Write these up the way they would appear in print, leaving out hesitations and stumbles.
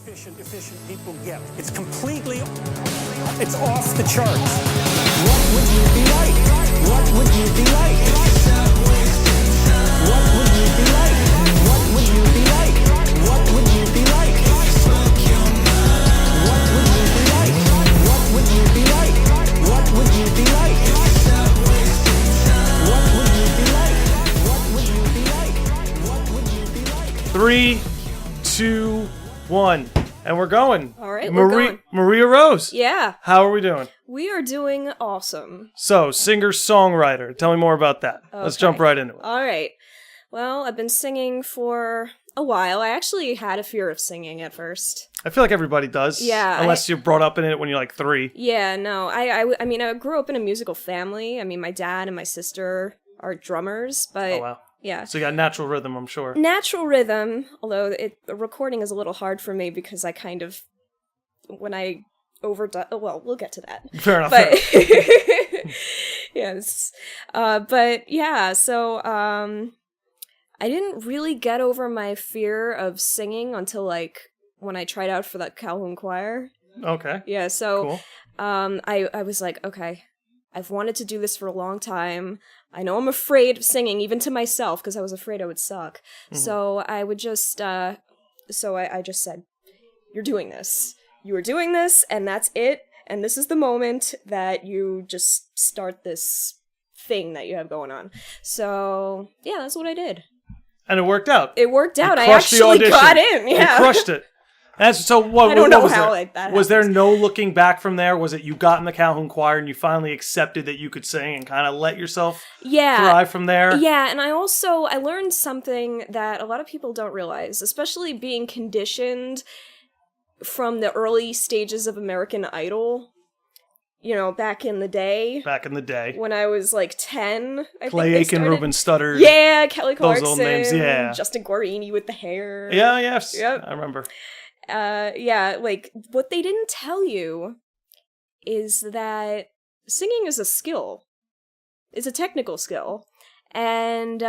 efficient people get. It's completely, it's off the charts. What would you be like? What would you be like? What would you be like? What would you be like? What would you be like? What would you be like? What would you be like? What would you be like? What would you be like? What would you be like? What would you be like? 3, 2, 1, and we're going. All right, we're going. Maria Rose. Yeah. How are we doing? We are doing awesome. So, Singer Songwriter. Tell me more about that. Let's jump right into it. All right. Well, I've been singing for a while. I actually had a fear of singing at first. I feel like everybody does. Yeah. Unless you're brought up in it when you're like 3. Yeah, no. I mean, I grew up in a musical family. I mean, my dad and my sister are drummers, but... Oh, wow. Yeah. So you got natural rhythm, I'm sure. Natural rhythm, although the recording is a little hard for me because I kind of, when I overdo, well, we'll get to that. Fair enough. But, yes. But yeah, so, I didn't really get over my fear of singing until, like, when I tried out for that Calhoun choir. Okay. Yeah, so, Cool. I was like, okay, I've wanted to do this for a long time. I know I'm afraid of singing, even to myself, because I was afraid I would suck. Mm-hmm. So I would just, I just said, you're doing this. You are doing this, and that's it. And this is the moment that you just start this thing that you have going on. So, yeah, that's what I did. And it worked out. It worked out. I actually got in, yeah. You crushed it. So what? I don't know was how there? that was there happened. no looking back from there? Was it you got in the Calhoun choir and you finally accepted that you could sing and kind of let yourself thrive from there? Yeah, and I learned something that a lot of people don't realize, especially being conditioned from the early stages of American Idol. You know, back in the day. Back in the day. When I was like 10, Clay Aiken, Ruben Studdard. Yeah, Kelly Clarkson. Those old names, yeah. Justin Guarini with the hair. Yeah, yes. Yep. I remember. Yeah, like, what they didn't tell you is that singing is a skill. It's a technical skill. And,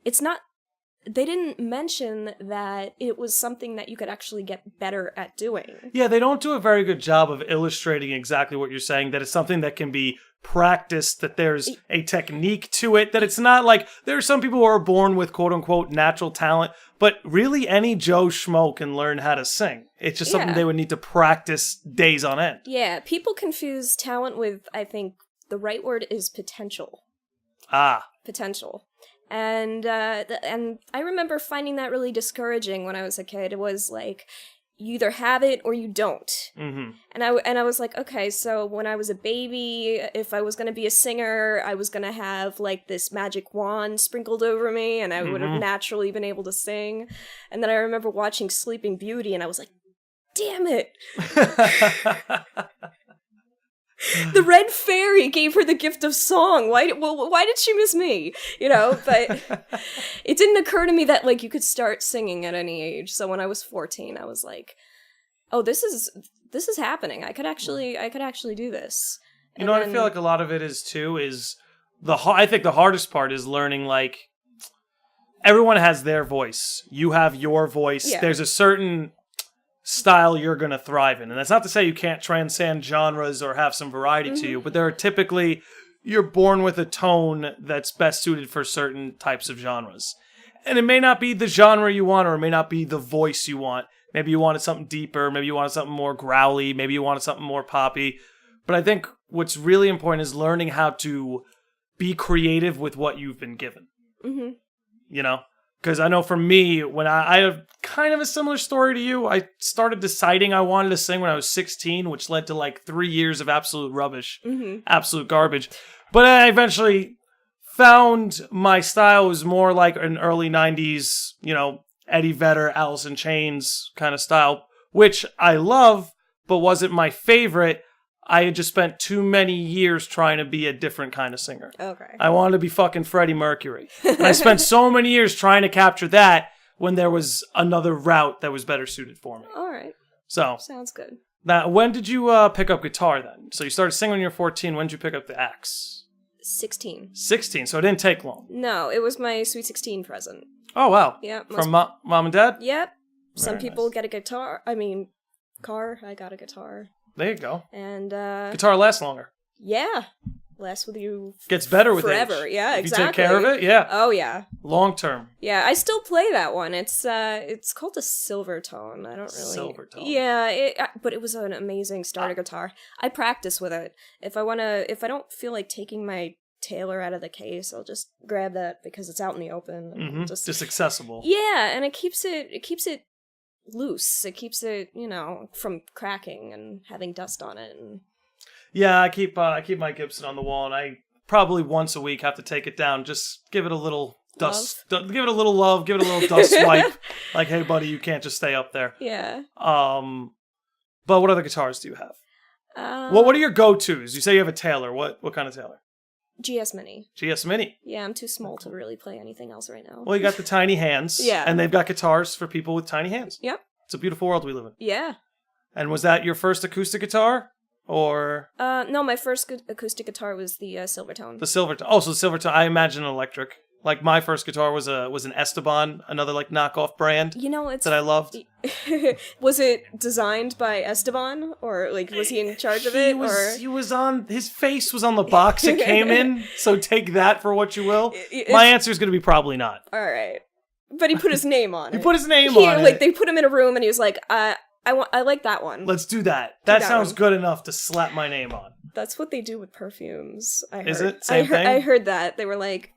it's not, they didn't mention that it was something that you could actually get better at doing. Yeah, they don't do a very good job of illustrating exactly what you're saying, that it's something that can be practiced, that there's a technique to it, that it's not like, there are some people who are born with quote-unquote natural talent, but really any Joe Schmo can learn how to sing. It's just something they would need to practice days on end. Yeah, people confuse talent with, I think, the right word is potential. Potential. And I remember finding that really discouraging when I was a kid. It was like, you either have it or you don't. Mm-hmm. And I was like, okay, so when I was a baby, if I was going to be a singer, I was going to have like this magic wand sprinkled over me, and I would have naturally been able to sing. And then I remember watching Sleeping Beauty, and I was like, damn it. The Red Fairy gave her the gift of song. Why did she miss me? You know, but it didn't occur to me that like you could start singing at any age. So when I was 14, I was like, "Oh, this is happening. I could actually do this." You know what I feel like a lot of it is too is I think the hardest part is learning like everyone has their voice. You have your voice. Yeah. There's a certain style you're going to thrive in. And that's not to say you can't transcend genres or have some variety to you, but there are typically, you're born with a tone that's best suited for certain types of genres. And it may not be the genre you want, or it may not be the voice you want. Maybe you wanted something deeper, maybe you wanted something more growly, maybe you wanted something more poppy. But I think what's really important is learning how to be creative with what you've been given. Mm-hmm. You know? Because I know for me, when I have kind of a similar story to you, I started deciding I wanted to sing when I was 16, which led to like 3 years of absolute rubbish, absolute garbage. But I eventually found my style was more like an early 90s, you know, Eddie Vedder, Alice in Chains kind of style, which I love, but wasn't my favorite. I had just spent too many years trying to be a different kind of singer. Okay. I wanted to be fucking Freddie Mercury. And I spent so many years trying to capture that when there was another route that was better suited for me. All right. So. Sounds good. Now, when did you pick up guitar then? So you started singing when you were 14. When did you pick up the axe? 16. 16, so it didn't take long. No, it was my Sweet 16 present. Oh, wow. Yeah. From mom and dad? Yep. Some people get a guitar. Car. I got a guitar. There you go. And guitar lasts longer. Yeah. Lasts with you. Gets better with forever. age. Yeah, if exactly. you take care of it, yeah. Oh yeah. Long term. Yeah, I still play that one. It's called a Silvertone. I don't really. Silvertone. Yeah, but it was an amazing starter guitar. I practice with it. If I don't feel like taking my Taylor out of the case, I'll just grab that because it's out in the open. And just accessible. Yeah, and it keeps it loose. It keeps it, from cracking and having dust on it. And yeah, I keep my Gibson on the wall, and I probably once a week have to take it down. Just give it a little dust, give it a little love, give it a little dust swipe. Like, hey, buddy, you can't just stay up there. Yeah. But what other guitars do you have? What are your go-tos? You say you have a Taylor. What kind of Taylor? GS Mini. GS Mini. Yeah, I'm too small to really play anything else right now. Well, you got the tiny hands. Yeah. And they've got guitars for people with tiny hands. Yep. It's a beautiful world we live in. Yeah. And was that your first acoustic guitar? Or no, my first acoustic guitar was the Silvertone. The Silvertone. Oh, so the Silvertone. I imagine electric. Like my first guitar was an Esteban, another like knockoff brand. It's that I loved. Was it designed by Esteban, or like was he in charge of it? He was on. His face was on the box it came in. So take that for what you will. My answer is going to be probably not. All right, but he put his name on it. He put his name on it. Like they put him in a room, and he was like, I like that one. Let's do that. That sounds good enough to slap my name on. That's what they do with perfumes. I heard. Is it? Same thing? I heard that. They were like,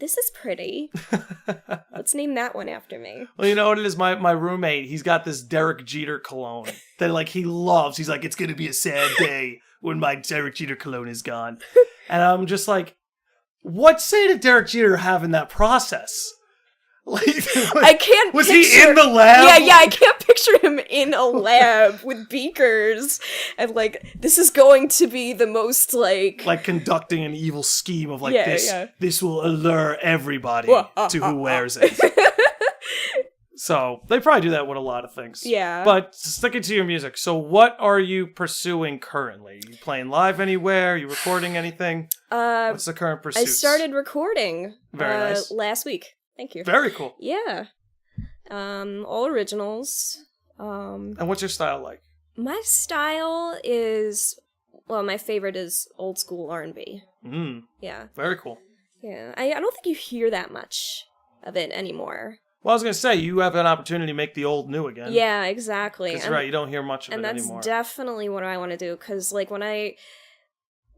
this is pretty. Let's name that one after me. Well, you know what it is? My roommate, he's got this Derek Jeter cologne that like he loves. He's like, it's going to be a sad day when my Derek Jeter cologne is gone. And I'm just like, what say did Derek Jeter have in that process? Like, I can't. Was he in the lab? Yeah. I can't picture him in a lab with beakers and like this is going to be the most like conducting an evil scheme of like this. Yeah. This will allure everybody to who wears it. So they probably do that with a lot of things. Yeah. But sticking to your music. So what are you pursuing currently? Are you playing live anywhere? Are you recording anything? What's the current pursuit? I started recording. Very nice. Last week. Thank you. Very cool. Yeah. All originals. And what's your style like? My style is, my favorite is old school R&B. Yeah. Very cool. Yeah. I don't think you hear that much of it anymore. Well, I was going to say, you have an opportunity to make the old new again. Yeah, exactly. That's right, you don't hear much of it anymore. And that's definitely what I want to do, because like when I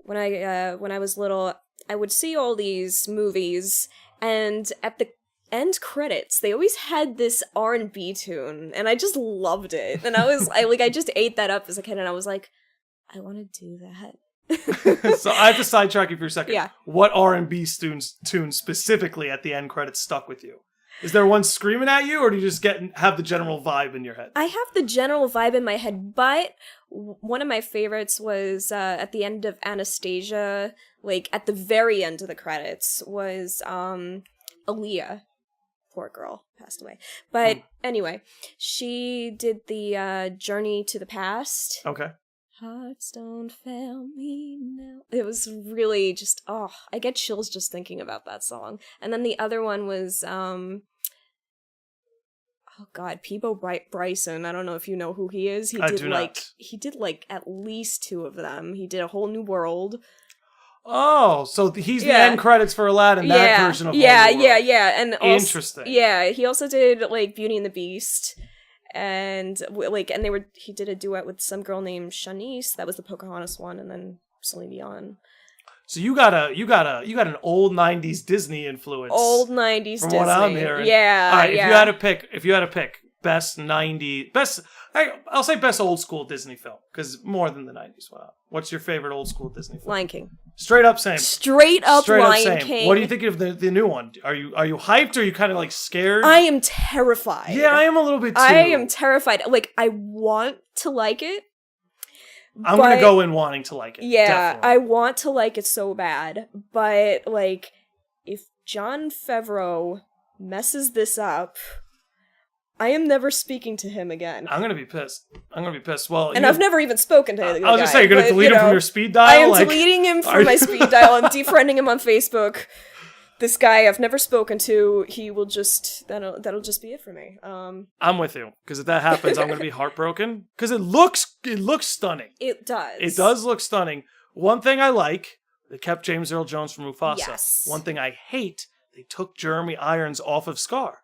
was little, I would see all these movies, and at the end credits, they always had this R&B tune, and I just loved it. And I just ate that up as a kid, and I was like, I want to do that. So I have to sidetrack you for a second. Yeah. What R&B tune specifically at the end credits stuck with you? Is there one screaming at you, or do you just have the general vibe in your head? I have the general vibe in my head, but one of my favorites was at the end of Anastasia, like at the very end of the credits, was Aaliyah. Poor girl, passed away. But anyway, she did the Journey to the Past. Okay. Hearts don't fail me now. It was really just, I get chills just thinking about that song. And then the other one was, Peebo Bryson. I don't know if you know who he is. I do not. He did at least 2 of them. He did A Whole New World. Oh, so he's the end credits for Aladdin, that version of Whole New World. Yeah. And also, interesting. Yeah, he also did Beauty and the Beast. And he did a duet with some girl named Shanice. That was the Pocahontas one, and then Celine Dion. So you got an old 90s Disney influence. Old 90s Disney. From what I'm hearing. Yeah. All right, if you had to pick best 90s, I'll say best old school Disney film, because more than the 90s. Wow. What's your favorite old school Disney film? Lion King. Straight up same. Straight up Lion King. What do you think of the new one? Are you hyped, or are you kind of scared? I am terrified. Yeah, I am a little bit too. I am terrified. I want to like it. I'm going to go in wanting to like it. Yeah, definitely. I want to like it so bad. But, if Jon Favreau messes this up, I am never speaking to him again. I'm going to be pissed. Well, and I've never even spoken to him. I was going to say, you're going to delete him from your speed dial? I am deleting him from my speed dial and defriending him on Facebook. this guy I've never spoken to, he will just that'll just be it for me. I'm with you, because if that happens, I'm gonna be heartbroken. Because it looks stunning. It does. It does look stunning. One thing I like, they kept James Earl Jones from Mufasa. Yes. One thing I hate, they took Jeremy Irons off of Scar.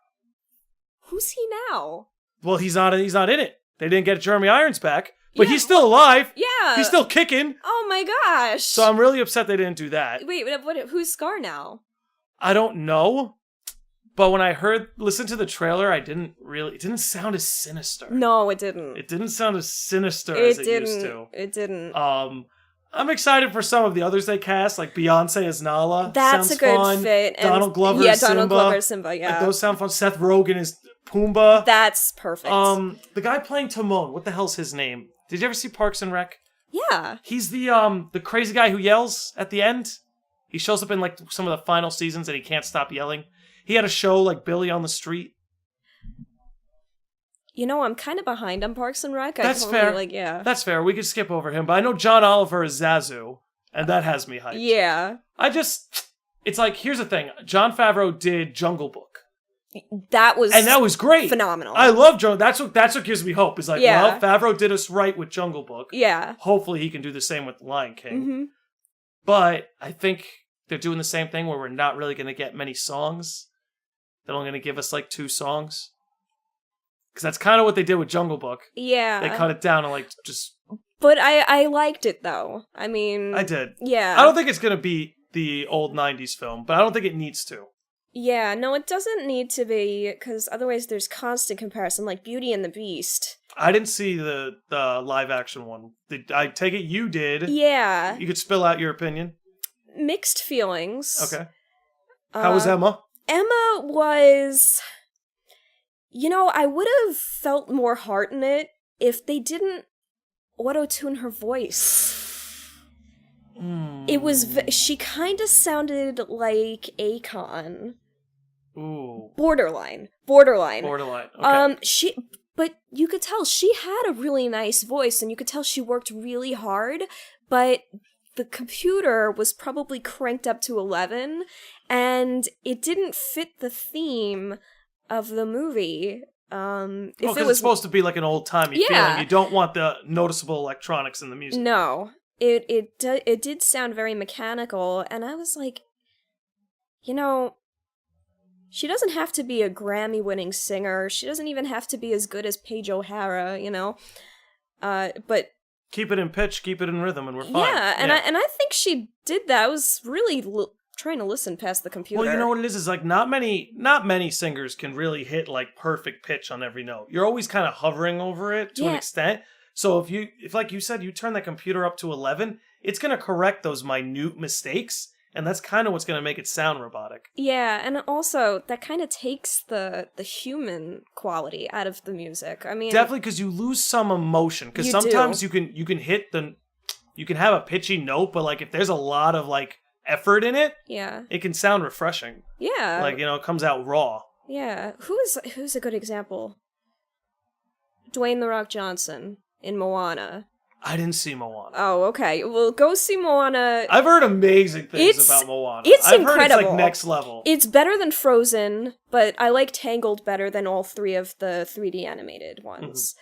Who's he now? Well, he's not in it. They didn't get Jeremy Irons back, but he's still alive. Yeah. He's still kicking. Oh my gosh. So I'm really upset they didn't do that. Wait, who's Scar now? I don't know, but when I listened to the trailer, it didn't sound as sinister. No, it didn't. It didn't sound as sinister as it used to. It didn't. I'm excited for some of the others they cast, like Beyonce as Nala. That's Sounds a good fun. fit. And Donald Glover as Simba. Donald Glover as Simba, yeah. Like, those sound fun. Seth Rogen is Pumbaa. That's perfect. The guy playing Timon, what the hell's his name? Did you ever see Parks and Rec? Yeah. He's the crazy guy who yells at the end. He shows up in like some of the final seasons and he can't stop yelling. He had a show like Billy on the Street. You know, I'm kind of behind on Parks and Rec. That's fair. That's fair. We could skip over him, but I know John Oliver is Zazu, and that has me hyped. Yeah. It's like, here's the thing. John Favreau did Jungle Book. That was great. Phenomenal. I love Jungle. That's what gives me hope. Is like, Yeah. well, Favreau did us right with Jungle Book. Yeah. Hopefully he can do the same with Lion King. Mm-hmm. But I think they're doing the same thing where we're not really going to get many songs. They're only going to give us like 2 songs. Because that's kind of what they did with Jungle Book. Yeah. They cut it down to like just... But I liked it though. I mean... I did. Yeah. I don't think it's going to be the old 90s film, but I don't think it needs to. Yeah, no, it doesn't need to be, because otherwise there's constant comparison, like Beauty and the Beast. I didn't see the live action one. I take it you did. Yeah. You could spill out your opinion. Mixed feelings. Okay. How was Emma? Emma was... You know, I would have felt more heart in it if they didn't auto-tune her voice. It was... She kind of sounded like Akon. Ooh. Borderline. Okay. But you could tell she had a really nice voice, and you could tell she worked really hard, but the computer was probably cranked up to 11, and it didn't fit the theme of the movie. Because it's supposed to be like an old-timey feeling. You don't want the noticeable electronics in the music. No. It did sound very mechanical, and I was like, you know, she doesn't have to be a Grammy-winning singer. She doesn't even have to be as good as Paige O'Hara, you know? But... Keep it in pitch, keep it in rhythm, and we're fine. Yeah, and I think she did that. I was really trying to listen past the computer. Well, you know what it is like not many singers can really hit like perfect pitch on every note. You're always kind of hovering over it to an extent. So if like you said, you turn that computer up to 11, it's going to correct those minute mistakes, and that's kind of what's going to make it sound robotic. Yeah, and also that kind of takes the human quality out of the music. I mean, definitely, because you lose some emotion. Because sometimes you can you can have a pitchy note, but like if there's a lot of like effort in it, it can sound refreshing. Yeah, like it comes out raw. Yeah, who's a good example? Dwayne "The Rock" Johnson in Moana. I didn't see Moana. Oh, okay. Well, go see Moana. I've heard amazing things about Moana. It's I've incredible. Heard it's like next level. It's better than Frozen, but I like Tangled better than all 3 of the 3D animated ones.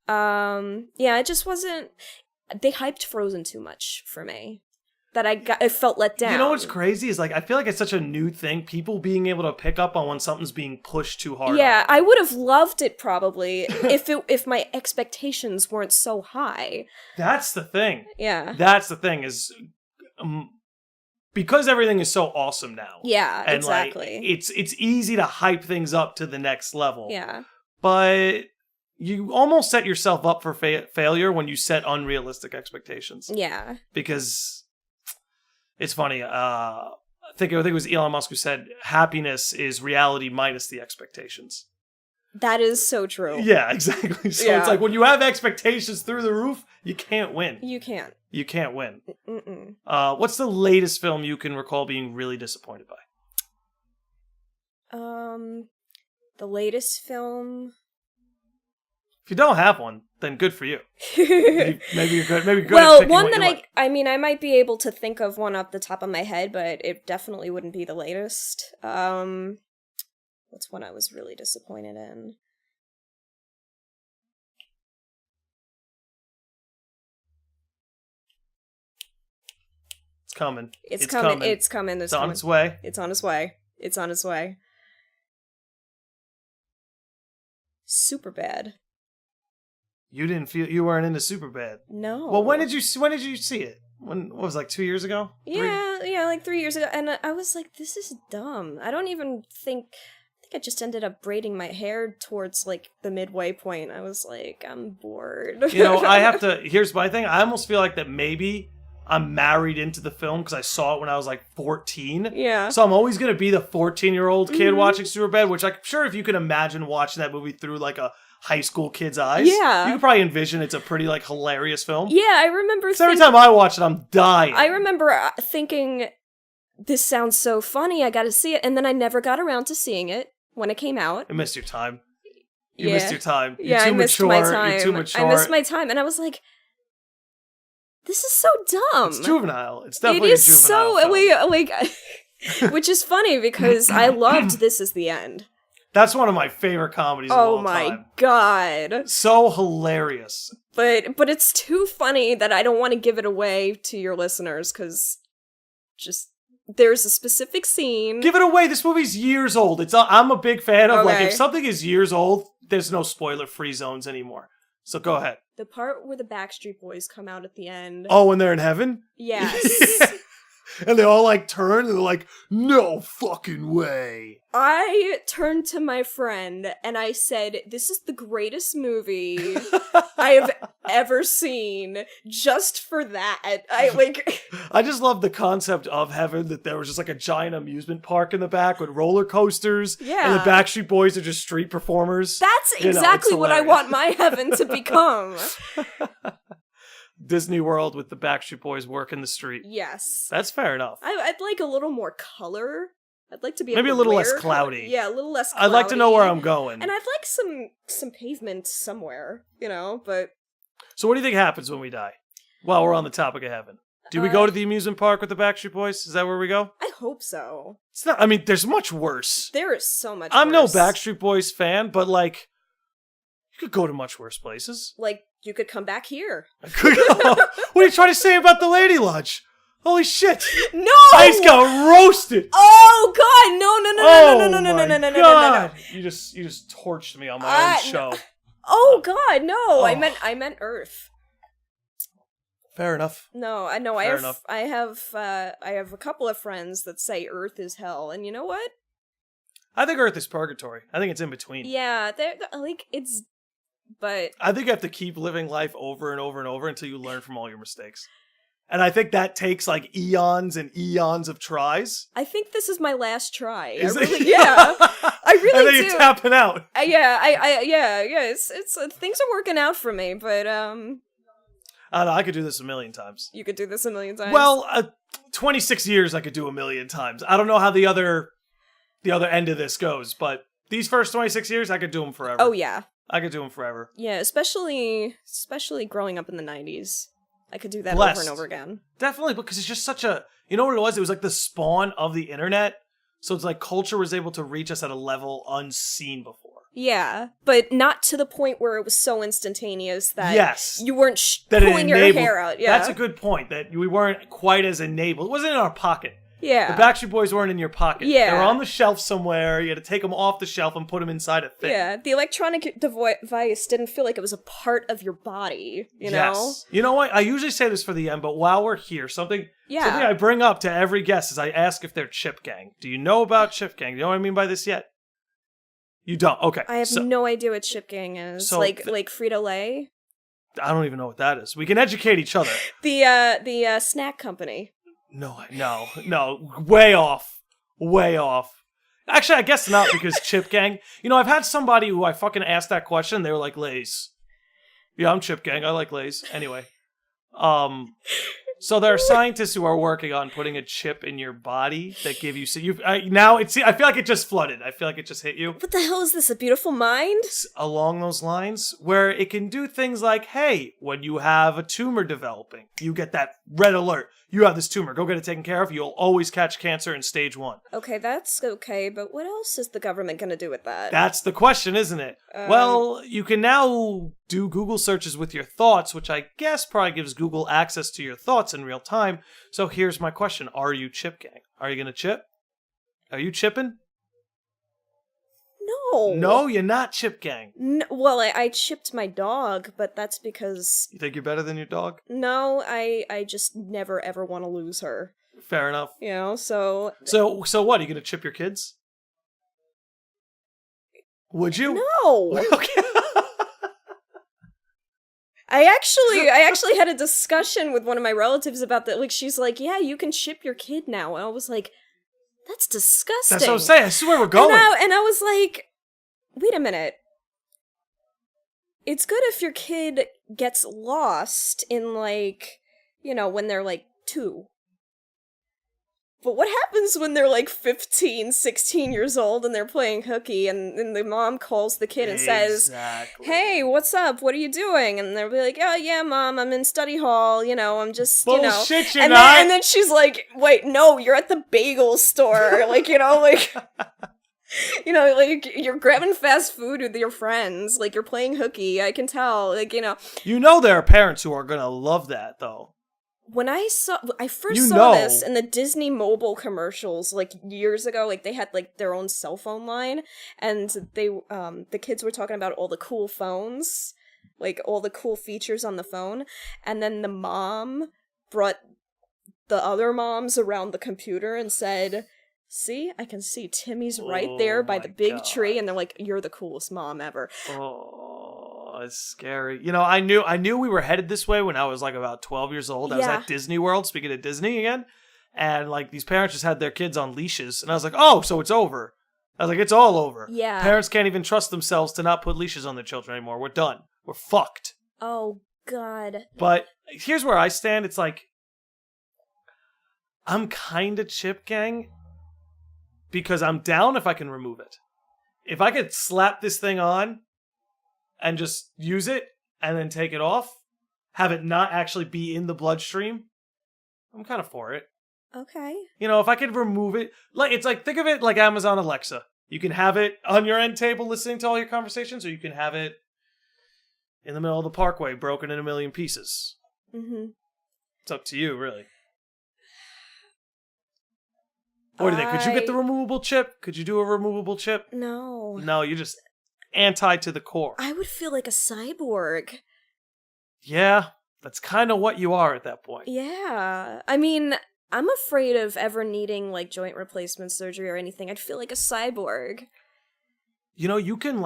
Yeah, it just wasn't... They hyped Frozen too much for me. That I felt let down. You know what's crazy is like I feel like it's such a new thing. People being able to pick up on when something's being pushed too hard. Yeah, I would have loved it probably if my expectations weren't so high. That's the thing. Yeah. That's the thing is because everything is so awesome now. Yeah, and exactly. Like, it's easy to hype things up to the next level. Yeah. But you almost set yourself up for failure when you set unrealistic expectations. Yeah. Because it's funny. I think it was Elon Musk who said, "Happiness is reality minus the expectations." That is so true. Yeah, exactly. So it's like when you have expectations through the roof, you can't win. You can't. You can't win. What's the latest film you can recall being really disappointed by? The latest film. If you don't have one, then good for you. Maybe you're good. Maybe you're good. Well, at picking one what that you like. I mean, I might be able to think of one off the top of my head, but it definitely wouldn't be the latest. What's one I was really disappointed in? It's coming. It's coming. It's coming. It's on its way. It's on its way. It's on its way. Superbad. You weren't into Superbad. No. Well, when did you see it? What was it, like 2 years ago? Yeah, like 3 years ago. And I was like, this is dumb. I don't even think I just ended up braiding my hair towards like the midway point. I was like, I'm bored. Here's my thing. I almost feel like that maybe I'm married into the film because I saw it when I was like 14. Yeah. So I'm always going to be the 14-year-old kid watching Superbad, which I'm sure if you can imagine watching that movie through like a high school kid's eyes, yeah, you could probably envision it's a pretty like hilarious film. Yeah, I remember every time I watch it, I'm dying. I remember thinking, this sounds so funny, I gotta see it, and then I never got around to seeing it when it came out. I missed your time. You missed your time. You're too I missed mature. my time. You're too mature. I missed my time, and I was like, this is so dumb. It's juvenile. It's definitely a juvenile film. Which is funny because I loved This Is the End. That's one of my favorite comedies of all time. Oh my god. So hilarious. But it's too funny that I don't want to give it away to your listeners, because just there's a specific scene. Give it away. This movie's years old. I'm a big fan of like if something is years old, there's no spoiler-free zones anymore. So go ahead. The part where the Backstreet Boys come out at the end. Oh, when they're in heaven? Yes. Yeah. And they all like turn and they're like, no fucking way. I turned to my friend and I said, this is the greatest movie I have ever seen, just for that. I just love the concept of heaven, that there was just like a giant amusement park in the back with roller coasters. Yeah. And the Backstreet Boys are just street performers. That's exactly what I want my heaven to become. Disney World with the Backstreet Boys working the street. Yes. That's fair enough. I'd like a little more color. I'd like to be maybe a little less cloudy. Yeah, a little less cloudy. I'd like to know where I'm going. And I'd like some pavement somewhere, but... So what do you think happens when we die? While we're on the topic of heaven. Do we go to the amusement park with the Backstreet Boys? Is that where we go? I hope so. It's not. I mean, there's much worse. There is so much I'm worse. no Backstreet Boys fan, but like, you could go to much worse places. Like, you could come back here. What are you trying to say about the Lady Lodge? Holy shit! No! I just got roasted. Oh god! No! You just torched me on my own show. Oh god, no! I meant Earth. Fair enough. No, I know. I have a couple of friends that say Earth is hell, and you know what? I think Earth is purgatory. I think it's in between. Yeah, they're like it's. But I think you have to keep living life over and over and over until you learn from all your mistakes. And I think that takes like eons and eons of tries. I think this is my last try. Yeah. I really and then do. You're tapping out. It's things are working out for me, but I don't know, I could do this a million times. You could do this a million times? Well, 26 years I could do a million times. I don't know how the other end of this goes, but these first 26 years I could do them forever. Oh yeah. I could do them forever. Yeah, especially growing up in the 90s. I could do that Blessed. over and over again. Definitely, because it's just such a... You know what it was? It was like the spawn of the internet. So it's like culture was able to reach us at a level unseen before. Yeah, but not to the point where it was so instantaneous that you weren't pulling your hair out. Yeah, that's a good point, that we weren't quite as enabled. It wasn't in our pocket. Yeah. The Backstreet Boys weren't in your pocket. Yeah. They were on the shelf somewhere. You had to take them off the shelf and put them inside a thing. Yeah, the electronic device didn't feel like it was a part of your body, you know? Yes. You know what? I usually say this for the end, but while we're here, something I bring up to every guest is I ask if they're Chip Gang. Do you know about Chip Gang? Do you know what I mean by this yet? You don't? Okay. I have no idea what Chip Gang is. So like Frito-Lay? I don't even know what that is. We can educate each other. The snack company. No, way off. Actually, I guess not, because Chip Gang, I've had somebody who I fucking asked that question, they were like, Lay's. Yeah, I'm Chip Gang, I like Lay's. Anyway. So there are scientists who are working on putting a chip in your body that give you. So now it's. I feel like it just flooded. I feel like it just hit you. What the hell is this? A beautiful mind? Along those lines, where it can do things like, hey, when you have a tumor developing, you get that red alert. You have this tumor. Go get it taken care of. You'll always catch cancer in stage 1. Okay, that's okay, but what else is the government going to do with that? That's the question, isn't it? Well, you can now do Google searches with your thoughts, which I guess probably gives Google access to your thoughts in real time. So here's my question. Are you chip gang? Are you going to chip? Are you chipping? No. No, you're not chip gang. Well, I chipped my dog, but that's because... You think you're better than your dog? No, I just never ever want to lose her. Fair enough. You know, so... So what? Are you going to chip your kids? Would you? No! Okay. I actually had a discussion with one of my relatives about that. Like, she's like, yeah, you can chip your kid now. And I was like, that's disgusting. That's what I'm saying. This is where we're going. And I was like, wait a minute. It's good if your kid gets lost in, like, you know, when they're, like, 2. But what happens when they're, like, 15, 16 years old and they're playing hooky and the mom calls the kid and says, hey, what's up? What are you doing? And they'll be like, oh, yeah, Mom, I'm in study hall. You know, I'm just, Bullshit, you know. And then she's like, wait, no, you're at the bagel store. Like, you know, like... You know, like, you're grabbing fast food with your friends. Like, you're playing hooky. I can tell. Like, you know. You know there are parents who are gonna love that, though. When I first saw this in the Disney mobile commercials, like, years ago, like, they had, like, their own cell phone line, and they, the kids were talking about all the cool phones, like, all the cool features on the phone, and then the mom brought the other moms around the computer and said, see, I can see Timmy's right there by the big tree, and they're like, you're the coolest mom ever. Oh, it's scary. You know, I knew we were headed this way when I was like about 12 years old. I was at Disney World, speaking of Disney again, and like these parents just had their kids on leashes, and I was like, oh, so it's over. I was like, it's all over. Yeah. Parents can't even trust themselves to not put leashes on their children anymore. We're done. We're fucked. Oh, God. But here's where I stand. It's like, I'm kind of chip gang, because I'm down if I can remove it. If I could slap this thing on and just use it and then take it off, have it not actually be in the bloodstream, I'm kind of for it. Okay. You know, if I could remove it, like it's like, think of it like Amazon Alexa. You can have it on your end table listening to all your conversations, or you can have it in the middle of the parkway broken in a million pieces. Mm-hmm. It's up to you, really. What do you think? Could you get the removable chip? Could you do a removable chip? No. No, you're just anti to the core. I would feel like a cyborg. Yeah, that's kind of what you are at that point. Yeah. I mean, I'm afraid of ever needing, like, joint replacement surgery or anything. I'd feel like a cyborg. You know, you can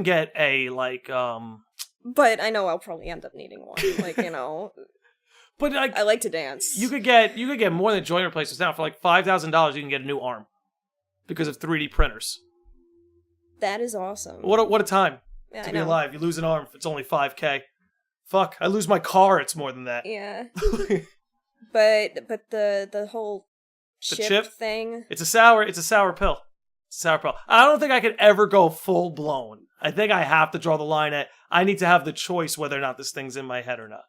get a, like, But I know I'll probably end up needing one. Like, you know... But like, I like to dance. You could get more than joint replacements now. For like $5,000, you can get a new arm because of 3D printers. That is awesome. What a time to be know. alive. You lose an arm, it's only $5,000. Fuck, I lose my car, it's more than that. Yeah. but the whole chip thing. It's a sour pill. It's a sour pill. I don't think I could ever go full blown. I think I have to draw the line at I need to have the choice whether or not this thing's in my head or not.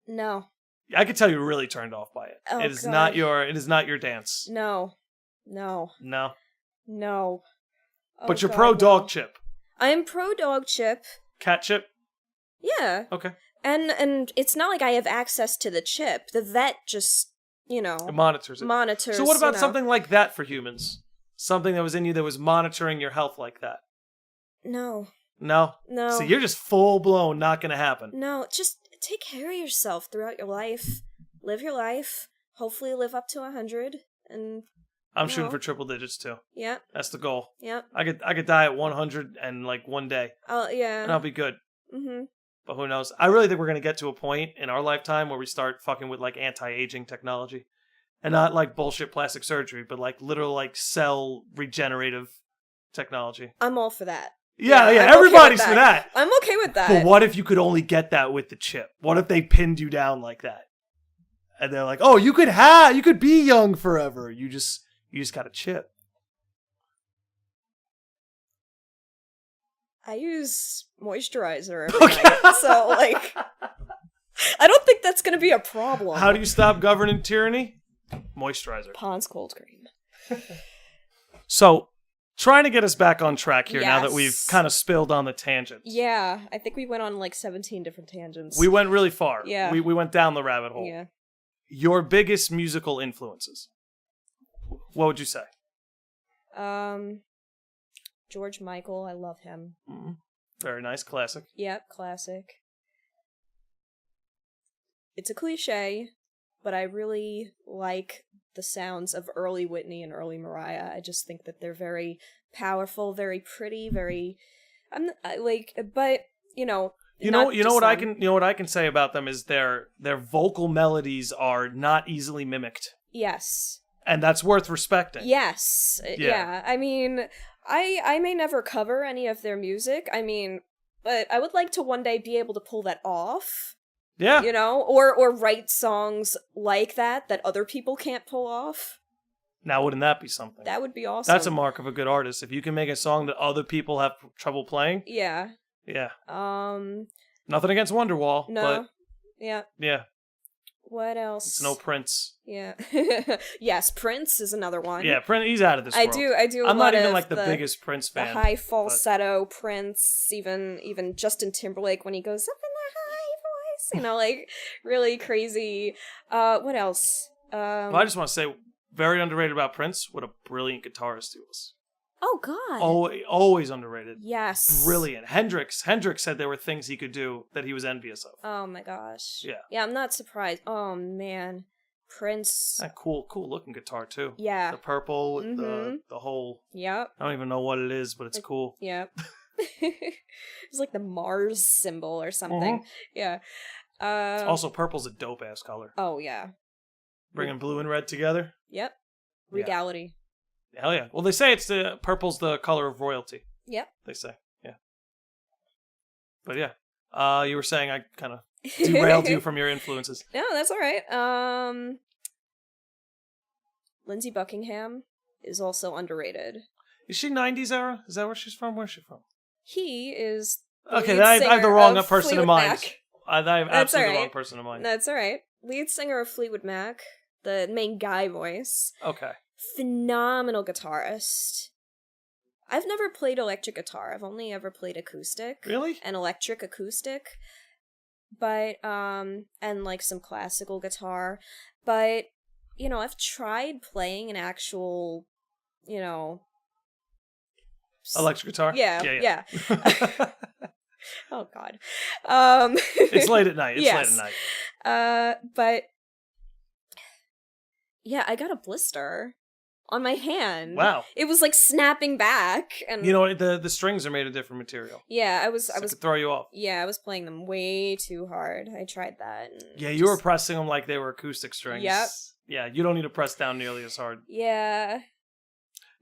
No. I could tell you're really turned off by it. Oh, it is God. not your dance. No. No. But you're pro dog chip. I'm pro dog chip. Cat chip? Yeah. Okay. And it's not like I have access to the chip. The vet just, you know, it monitors it. So what about something like that for humans? Something that was in you that was monitoring your health like that? No. No? No. So you're just full blown not gonna happen. No, just take care of yourself throughout your life. Live your life. Hopefully live up to 100. And I'm shooting for triple digits too. Yeah. That's the goal. Yeah. I could die at 100 and like one day. Oh yeah. And I'll be good. Mm-hmm. But who knows? I really think we're gonna get to a point in our lifetime where we start fucking with like anti-aging technology. And not like bullshit plastic surgery, but like literal like cell regenerative technology. I'm all for that. Yeah, I'm okay everybody's with for that. I'm okay with that. But what if you could only get that with the chip? What if they pinned you down like that? And they're like, "Oh, you could be young forever. You just got a chip." I use moisturizer every night, so like, I don't think that's gonna be a problem. How do you stop government tyranny? Moisturizer. Pond's cold cream. So, trying to get us back on track here now that Yes. we've kind of spilled on the tangent. Yeah, I think we went on like 17 different tangents. We went really far. Yeah. We went down the rabbit hole. Yeah. Your biggest musical influences. What would you say? George Michael, I love him. Mm-hmm. Very nice, classic. Yep, classic. It's a cliche, but I really like the sounds of early Whitney and early Mariah. I just think that they're very powerful, very pretty, very but you know what I can say about them is their vocal melodies are not easily mimicked. Yes. And that's worth respecting. Yes. Yeah. I mean, I may never cover any of their music. I mean, but I would like to one day be able to pull that off. Yeah. You know, or write songs like that other people can't pull off. Now, wouldn't that be something? That would be awesome. That's a mark of a good artist. If you can make a song that other people have trouble playing. Yeah. Yeah. Nothing against Wonderwall. No. But yeah. Yeah. What else? It's no Prince. Yeah. Yes, Prince is another one. Yeah, Prince. He's out of this world. I do. I'm not even like the biggest Prince fan. The high falsetto Prince, even Justin Timberlake when he goes up in the high voice, you know, like really crazy. What else? Well, I just want to say, very underrated about Prince. What a brilliant guitarist he was. Oh God. Always underrated. Yes. Brilliant. Hendrix said there were things he could do that he was envious of. Oh my gosh. Yeah. Yeah, I'm not surprised. Oh man, Prince. That cool looking guitar too. Yeah. The purple with the whole. Yep. I don't even know what it is, but it's cool. Yep. It's like the Mars symbol or something. Yeah. Also, purple's a dope ass color. Oh yeah. Bringing blue and red together. Yep. Regality. Hell yeah. Well, they say purple's the color of royalty. Yep. They say, yeah. But yeah, you were saying I kind of derailed you from your influences. No, that's all right. Lindsey Buckingham is also underrated. Is she 90s era? Is that where she's from? Where's she from? He is okay, I have the wrong person in mind. Mac. I have absolutely the wrong person in mind. That's all right. Lead singer of Fleetwood Mac, the main guy voice. Okay. Phenomenal guitarist. I've never played electric guitar. I've only ever played acoustic. Really? And electric acoustic. But, and like some classical guitar. But, you know, I've tried playing an actual, you know... electric guitar? Yeah. Oh, God. It's late at night. Yes. Late at night. But... yeah, I got a blister on my hand. Wow. It was like snapping back, and you know the strings are made of different material. Yeah, I was could throw you off. Yeah, I was playing them way too hard. I tried that. Yeah, you were pressing them like they were acoustic strings. Yep. Yeah, you don't need to press down nearly as hard. Yeah.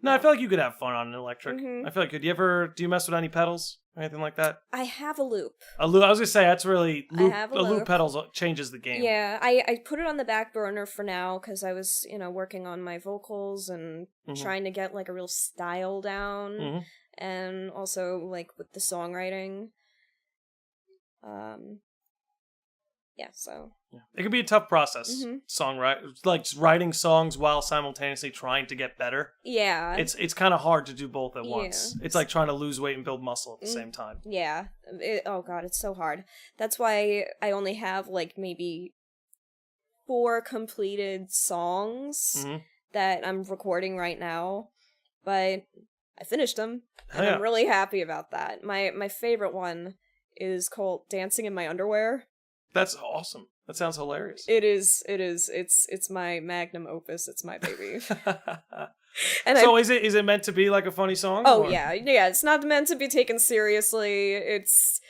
No, I feel like you could have fun on an electric. Mm-hmm. I feel like do you mess with any pedals? Anything like that? I have a loop. A loop. I was gonna say that's really loop. I have a loop loop. pedals changes the game. Yeah, I put it on the back burner for now because I was, you know, working on my vocals and trying to get like a real style down, and also like with the songwriting. Yeah, so it can be a tough process. Like writing songs while simultaneously trying to get better. Yeah, it's kind of hard to do both at once. It's like trying to lose weight and build muscle at the same time. Yeah. Oh God, it's so hard. That's why I only have like maybe 4 completed songs that I'm recording right now, but I finished them, and I'm really happy about that. My favorite one is called "Dancing in My Underwear." That's awesome. That sounds hilarious. It is. It's my magnum opus. It's my baby. And so is it meant to be like a funny song? Oh or? yeah. It's not meant to be taken seriously. It's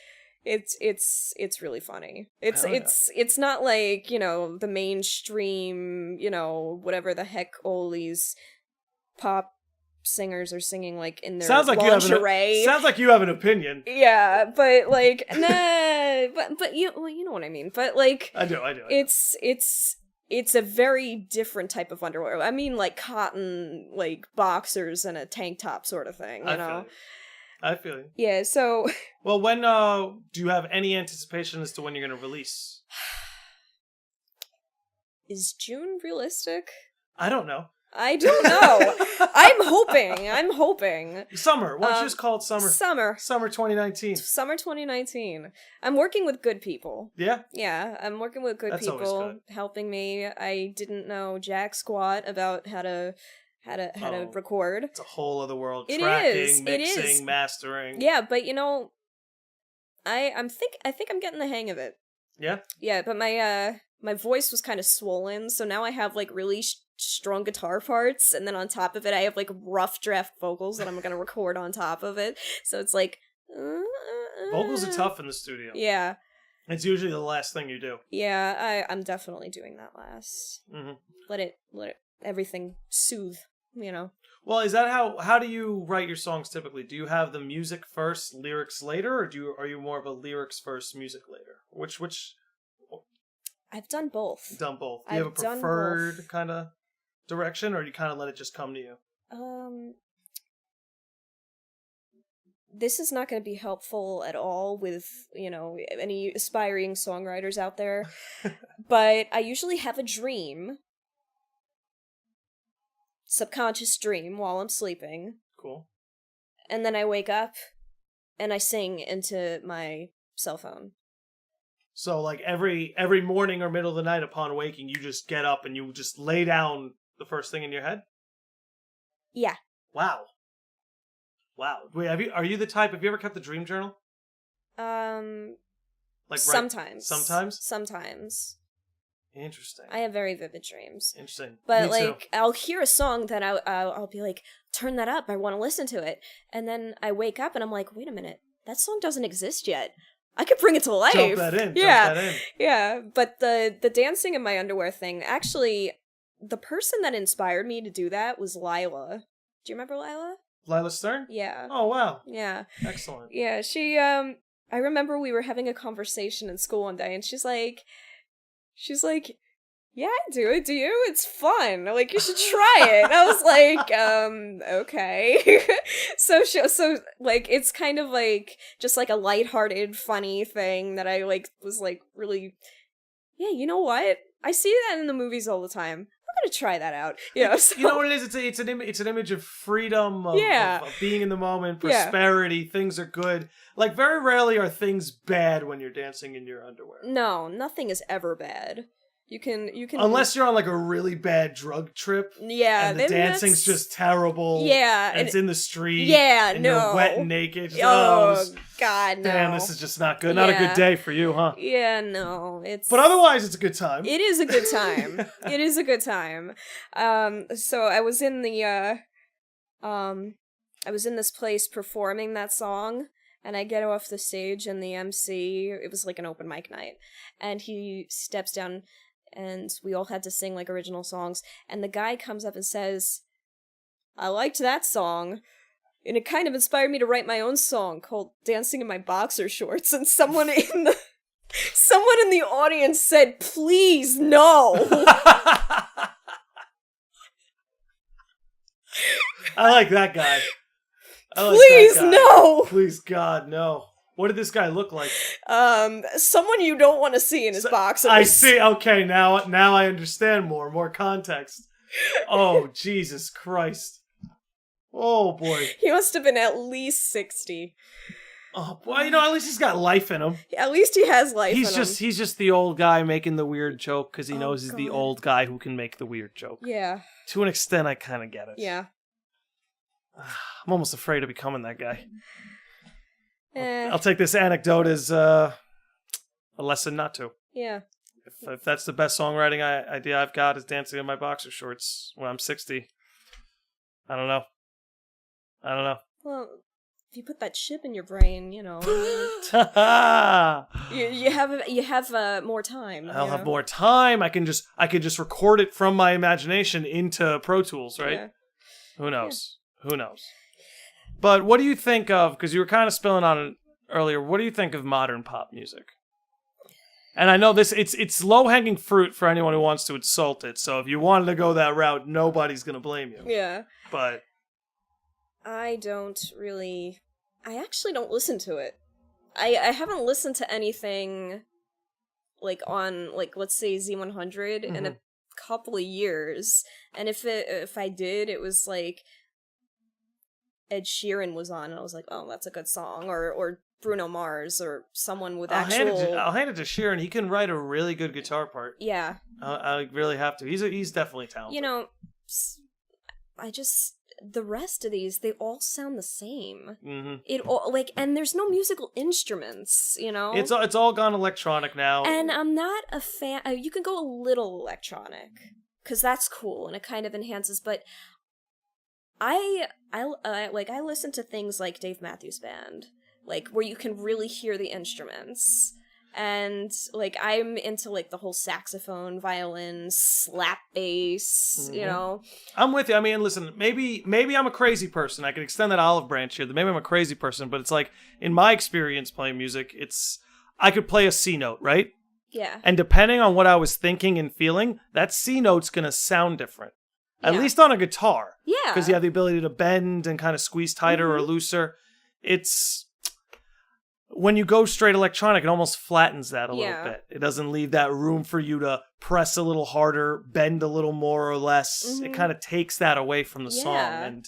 really funny. It's not like, you know, the mainstream, you know, whatever the heck all these pop singers are singing like in their sounds like lingerie. Sounds like you have an opinion. Yeah, but like nah, but you know what I mean. But like I do. It's a very different type of underwear. I mean, like cotton, like boxers and a tank top sort of thing. You know. I feel you. Yeah. So. Well, when do you have any anticipation as to when you're going to release? Is June realistic? I don't know. I don't know. I'm hoping. Summer. Why don't you just call it summer? Summer 2019. Summer 2019. I'm working with good people. Yeah? Yeah, I'm working with good That's people helping me. I didn't know jack squat about how to record. It's a whole other world. It Tracking, is. mixing, mastering. Yeah, but you know, I think I'm getting the hang of it. Yeah? Yeah, but my voice was kind of swollen, so now I have like really strong guitar parts, and then on top of it I have like rough draft vocals that I'm gonna record on top of it, so it's like vocals are tough in the studio. Yeah, it's usually the last thing you do. Yeah, I'm definitely doing that last. Mm-hmm. Let it everything soothe, you know. Well, is that how do you write your songs typically? Do you have the music first, lyrics later, or are you more of a lyrics first, music later? Which I've done both. Done both. Do you have a preferred kind of direction, or do you kind of let it just come to you? This is not going to be helpful at all with, you know, any aspiring songwriters out there, but I usually have a dream, subconscious dream while I'm sleeping. Cool. And then I wake up and I sing into my cell phone. So, like, every morning or middle of the night upon waking, you just get up and you just lay down the first thing in your head? Yeah. Wow. Wait, are you the type, have you ever kept a dream journal? Like sometimes. Sometimes? Interesting. I have very vivid dreams. Interesting. But, Me like, too. I'll hear a song that I'll be like, turn that up, I want to listen to it. And then I wake up and I'm like, wait a minute, that song doesn't exist yet. I could bring it to life. Jump that in. Yeah. But the dancing in my underwear thing, actually, the person that inspired me to do that was Lila. Do you remember Lila? Lila Stern? Yeah. Oh, wow. Yeah. Excellent. Yeah, she, I remember we were having a conversation in school one day, and she's like, yeah, I do it. Do you? It's fun. Like, you should try it. And I was like, okay. So like, it's kind of like, just like a lighthearted, funny thing that I, like, was like, really, yeah, you know what? I see that in the movies all the time. I'm gonna try that out. You know, so. You know what it is? It's an image of freedom, of being in the moment, prosperity, things are good. Like, very rarely are things bad when you're dancing in your underwear. No, nothing is ever bad. You can unless you're on like a really bad drug trip. Yeah, and the dancing's just terrible. Yeah, and it's in the street. Yeah, and no, you're wet and naked. God, no. Damn, this is just not good. Not a good day for you, huh? Yeah, no, it's. But otherwise, it's a good time. It is a good time. It is a good time. So I was in this place performing that song. And I get off the stage, and the MC, it was like an open mic night, and he steps down, and we all had to sing like original songs, and the guy comes up and says, I liked that song, and it kind of inspired me to write my own song called Dancing in My Boxer Shorts, and someone in the audience said, please, no! I like that guy. Please, no! Please, God, no. What did this guy look like? Someone you don't want to see in his boxers. I see. Okay, now I understand more context. Oh, Jesus Christ. Oh, boy. He must have been at least 60. Oh, boy, you know, at least he's got life in him. At least he has life in him. He's just the old guy making the weird joke because he knows he's the old guy who can make the weird joke. Yeah. To an extent, I kind of get it. Yeah. I'm almost afraid of becoming that guy. I'll take this anecdote as a lesson not to. Yeah. If that's the best songwriting idea I've got is dancing in my boxer shorts when I'm 60. I don't know. Well, if you put that chip in your brain, you know, you have more time. I'll have more time. I can just record it from my imagination into Pro Tools, right? Yeah. Who knows? Who knows? But what do you think of, because you were kind of spilling on it earlier, what do you think of modern pop music? And I know it's low-hanging fruit for anyone who wants to insult it, so if you wanted to go that route, nobody's going to blame you. Yeah. But I actually don't listen to it. I haven't listened to anything, like, on, like, let's say Z100 in a couple of years, and if I did, it was, like, Ed Sheeran was on, and I was like, oh, that's a good song, or Bruno Mars, or someone with I'll hand it to Sheeran. He can write a really good guitar part. Yeah. I really have to. He's definitely talented. You know, the rest of these, they all sound the same. It all, like, and there's no musical instruments, you know? It's all gone electronic now. And I'm not a fan, you can go a little electronic, because that's cool, and it kind of enhances, but I listen to things like Dave Matthews Band, like, where you can really hear the instruments. And, like, I'm into, like, the whole saxophone, violin, slap bass, you know? I'm with you. I mean, listen, maybe I'm a crazy person. I can extend that olive branch here. Maybe I'm a crazy person, but it's like, in my experience playing music, I could play a C note, right? Yeah. And depending on what I was thinking and feeling, that C note's going to sound different. At least on a guitar. Yeah. Because you have the ability to bend and kind of squeeze tighter or looser. When you go straight electronic, it almost flattens that a little bit. It doesn't leave that room for you to press a little harder, bend a little more or less. It kind of takes that away from the song. And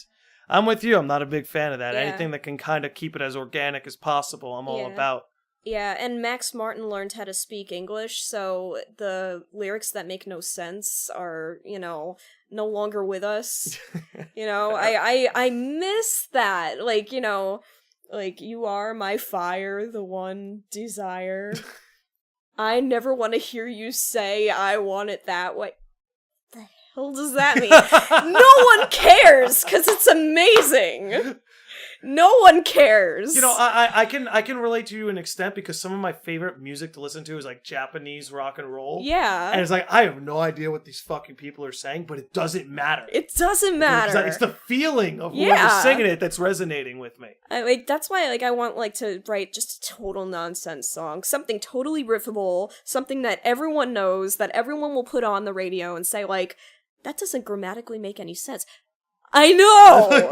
I'm with you. I'm not a big fan of that. Anything that can kind of keep it as organic as possible, I'm all about. Yeah, and Max Martin learned how to speak English, so the lyrics that make no sense are, you know, no longer with us. You know, I miss that. Like, you know, like, you are my fire, the one desire. I never want to hear you say I want it that way. The hell does that mean? No one cares, because it's amazing. No one cares. You know, I can relate to you an extent, because some of my favorite music to listen to is like Japanese rock and roll. Yeah. And it's like, I have no idea what these fucking people are saying, but it doesn't matter. It doesn't matter. It's the feeling of whoever's singing it that's resonating with me. That's why, like, I want, like, to write just a total nonsense song. Something totally riffable, something that everyone knows, that everyone will put on the radio and say, like, that doesn't grammatically make any sense. I know!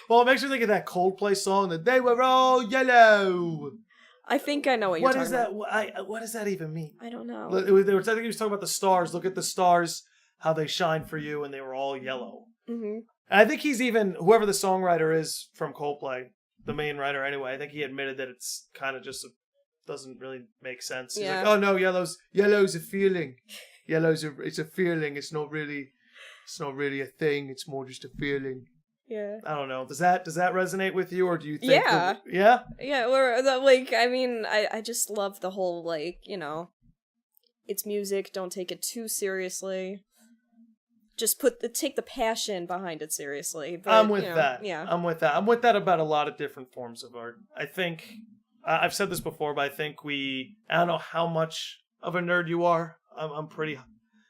Well, it makes me think of that Coldplay song that they were all yellow. I think I know what you're talking about. What does that even mean? I don't know. I think he was talking about the stars. Look at the stars, how they shine for you, and they were all yellow. And I think he's even, whoever the songwriter is from Coldplay, the main writer anyway, I think he admitted that it's kind of just doesn't really make sense. He's like, oh no, yellow's a feeling. It's a feeling. It's not really a thing. It's more just a feeling. Yeah. I don't know. Does that resonate with you, or do you think? Yeah. Yeah, or like, I mean, I just love the whole, like, you know, it's music. Don't take it too seriously. Just take the passion behind it seriously. But, I'm with that. Yeah. I'm with that. I'm with that about a lot of different forms of art. I think I've said this before, but I think I don't know how much of a nerd you are. I'm pretty.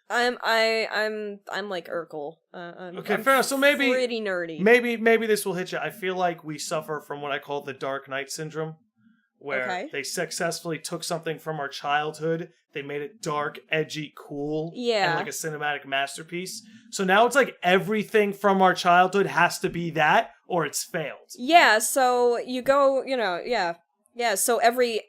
I'm like Urkel. Okay, fair enough. So maybe pretty nerdy. Maybe this will hit you. I feel like we suffer from what I call the Dark Knight syndrome, where they successfully took something from our childhood, they made it dark, edgy, cool, and like a cinematic masterpiece. So now it's like everything from our childhood has to be that, or it's failed. Yeah. So you go, yeah. So every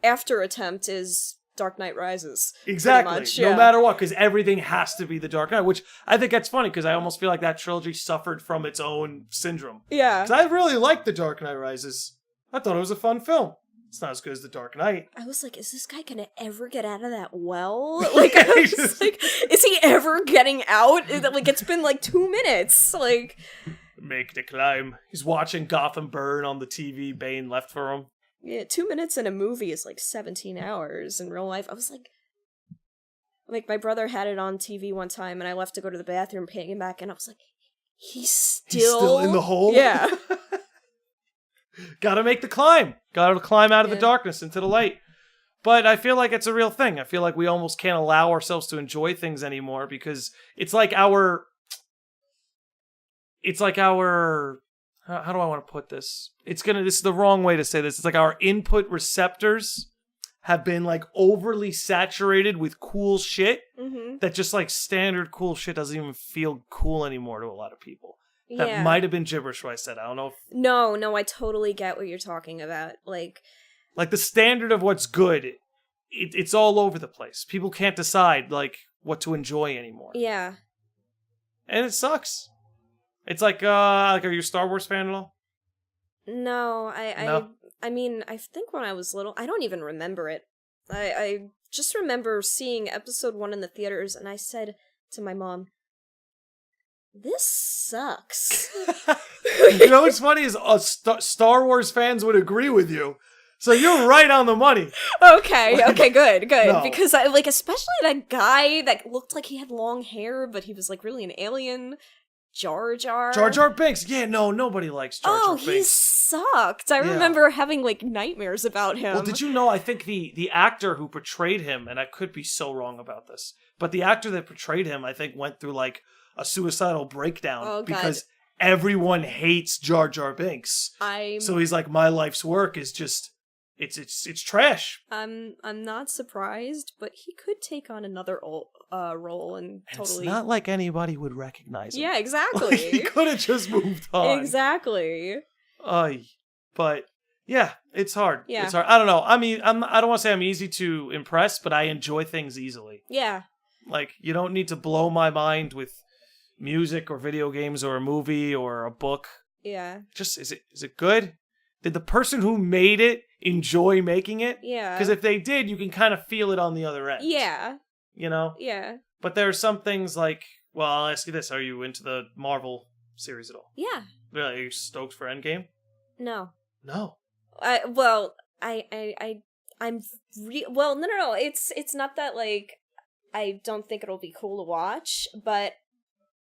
after attempt is Dark Knight Rises. Exactly. Much, no matter what, because everything has to be the Dark Knight, which I think that's funny, because I almost feel like that trilogy suffered from its own syndrome. Yeah. Because I really liked The Dark Knight Rises. I thought it was a fun film. It's not as good as The Dark Knight. I was like, is this guy gonna ever get out of that well? Like, I was like, is he ever getting out? Like, it's been like 2 minutes. Like, make the climb. He's watching Gotham burn on the TV Bane left for him. Yeah, 2 minutes in a movie is like 17 hours in real life. I was like my brother had it on TV one time, and I left to go to the bathroom, came back, and I was like, he's still in the hole? Yeah. Gotta make the climb. Gotta climb out of the darkness into the light. But I feel like it's a real thing. I feel like we almost can't allow ourselves to enjoy things anymore, because it's like it's like our, how do I want to put this? This is the wrong way to say this. It's like our input receptors have been like overly saturated with cool shit that just like standard cool shit doesn't even feel cool anymore to a lot of people. That might have been gibberish what I said. I don't know. No, I totally get what you're talking about. Like the standard of what's good, it's all over the place. People can't decide like what to enjoy anymore. Yeah. And it sucks. It's like are you a Star Wars fan at all? No, No? I mean, I think when I was little, I don't even remember it. I just remember seeing episode 1 in the theaters, and I said to my mom, "This sucks." You know what's funny is Star Wars fans would agree with you. So you're right on the money. Okay, good. No. Because I like, especially that guy that looked like he had long hair, but he was like really an alien. Jar Jar Binks. Yeah, no, nobody likes Jar Jar Binks. Oh, he sucked. I remember having like nightmares about him. Well, did you know, I think the actor who portrayed him, and I could be so wrong about this, but the actor that portrayed him, I think, went through like a suicidal breakdown because everyone hates Jar Jar Binks. So he's like, my life's work is just it's trash. I'm not surprised, but he could take on another role and totally. It's not like anybody would recognize him. Yeah, exactly. Like, he could have just moved on. Exactly. But yeah, it's hard. Yeah. It's hard. I don't know. I mean, I don't want to say I'm easy to impress, but I enjoy things easily. Yeah. Like, you don't need to blow my mind with music or video games or a movie or a book. Yeah. Just is it good? Did the person who made it enjoy making it? Yeah. Because if they did, you can kind of feel it on the other end. Yeah. You know? Yeah. But there are some things like, well, I'll ask you this. Are you into the Marvel series at all? Yeah. Are you stoked for Endgame? No. No. No. It's not that, like, I don't think it'll be cool to watch, but...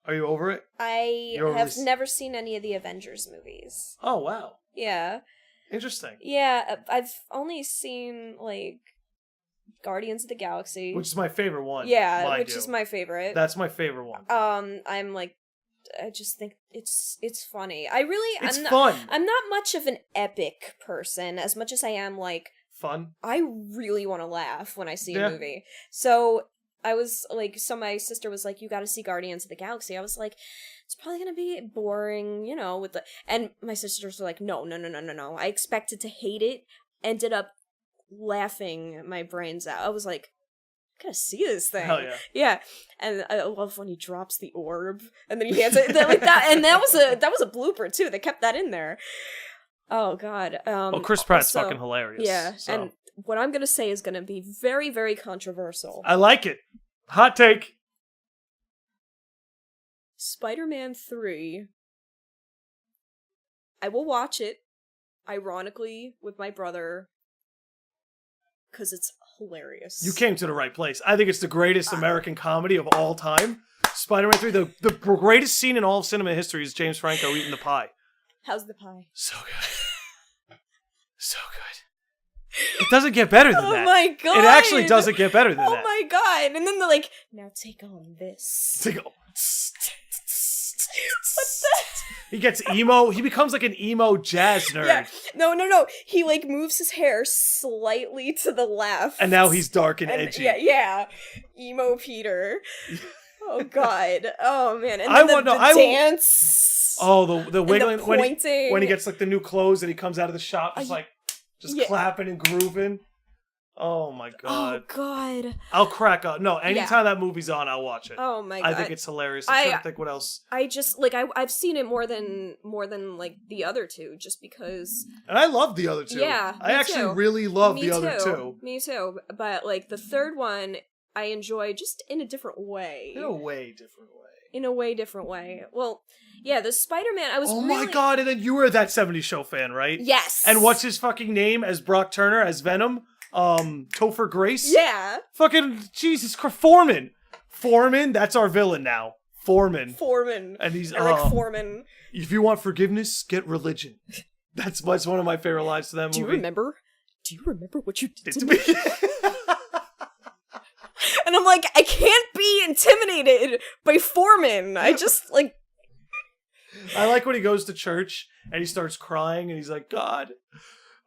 Are you over it? I have never seen any of the Avengers movies. Oh, wow. Yeah. Interesting. Yeah, I've only seen, like, Guardians of the Galaxy. Which is my favorite one. Yeah, which is my favorite. That's my favorite one. I'm like, I just think it's funny. It's fun. I'm not much of an epic person, as much as I am, like... Fun? I really want to laugh when I see a movie. So... I was like, so my sister was like, you gotta see Guardians of the Galaxy. I was like, it's probably gonna be boring, you know, and my sisters were like, no. I expected to hate it, ended up laughing my brains out. I was like, I gotta see this thing. Hell yeah. Yeah. And I love when he drops the orb, and then he hands it, like that, and that was a blooper too, they kept that in there. Oh god. Chris Pratt's fucking hilarious. Yeah, so. and what I'm gonna say is gonna be very, very controversial. I like it. Hot take. Spider-Man 3. I will watch it, ironically, with my brother, because it's hilarious. You came to the right place. I think it's the greatest American comedy of all time. Spider-Man 3, the greatest scene in all of cinema history is James Franco eating the pie. How's the pie? So good. So good. It doesn't get better than that. Oh my god! It actually doesn't get better than that. Oh my god! And then they're like, now take on this. He gets emo. He becomes like an emo jazz nerd. Yeah. No. He like moves his hair slightly to the left. And now he's dark and edgy. Yeah. Emo Peter. Oh god. Oh man. And then the dance. Oh, the wiggling the pointing. when he gets like the new clothes and he comes out of the shop, just clapping and grooving. Oh my god. Oh god. I'll crack up. No, anytime that movie's on, I'll watch it. Oh my god. I think it's hilarious. I'm trying to think what else. I just like I've seen it more than like the other two, just because. And I love the other two. Yeah. I actually really love the other two. Me too. But like the third one I enjoy just in a different way. In a way different way. Well, yeah, the Spider-Man, I was my god, and then you were that 70s Show fan, right? Yes. And what's his fucking name as Brock Turner, as Venom? Topher Grace? Yeah. Fucking Jesus Christ. Foreman, that's our villain now. Foreman. And he's Eric Foreman. If you want forgiveness, get religion. That's one of my favorite lines to that movie. Do you remember what you did to me? And I'm like, I can't be intimidated by Foreman. I just, like... I like when he goes to church and he starts crying and he's like, God,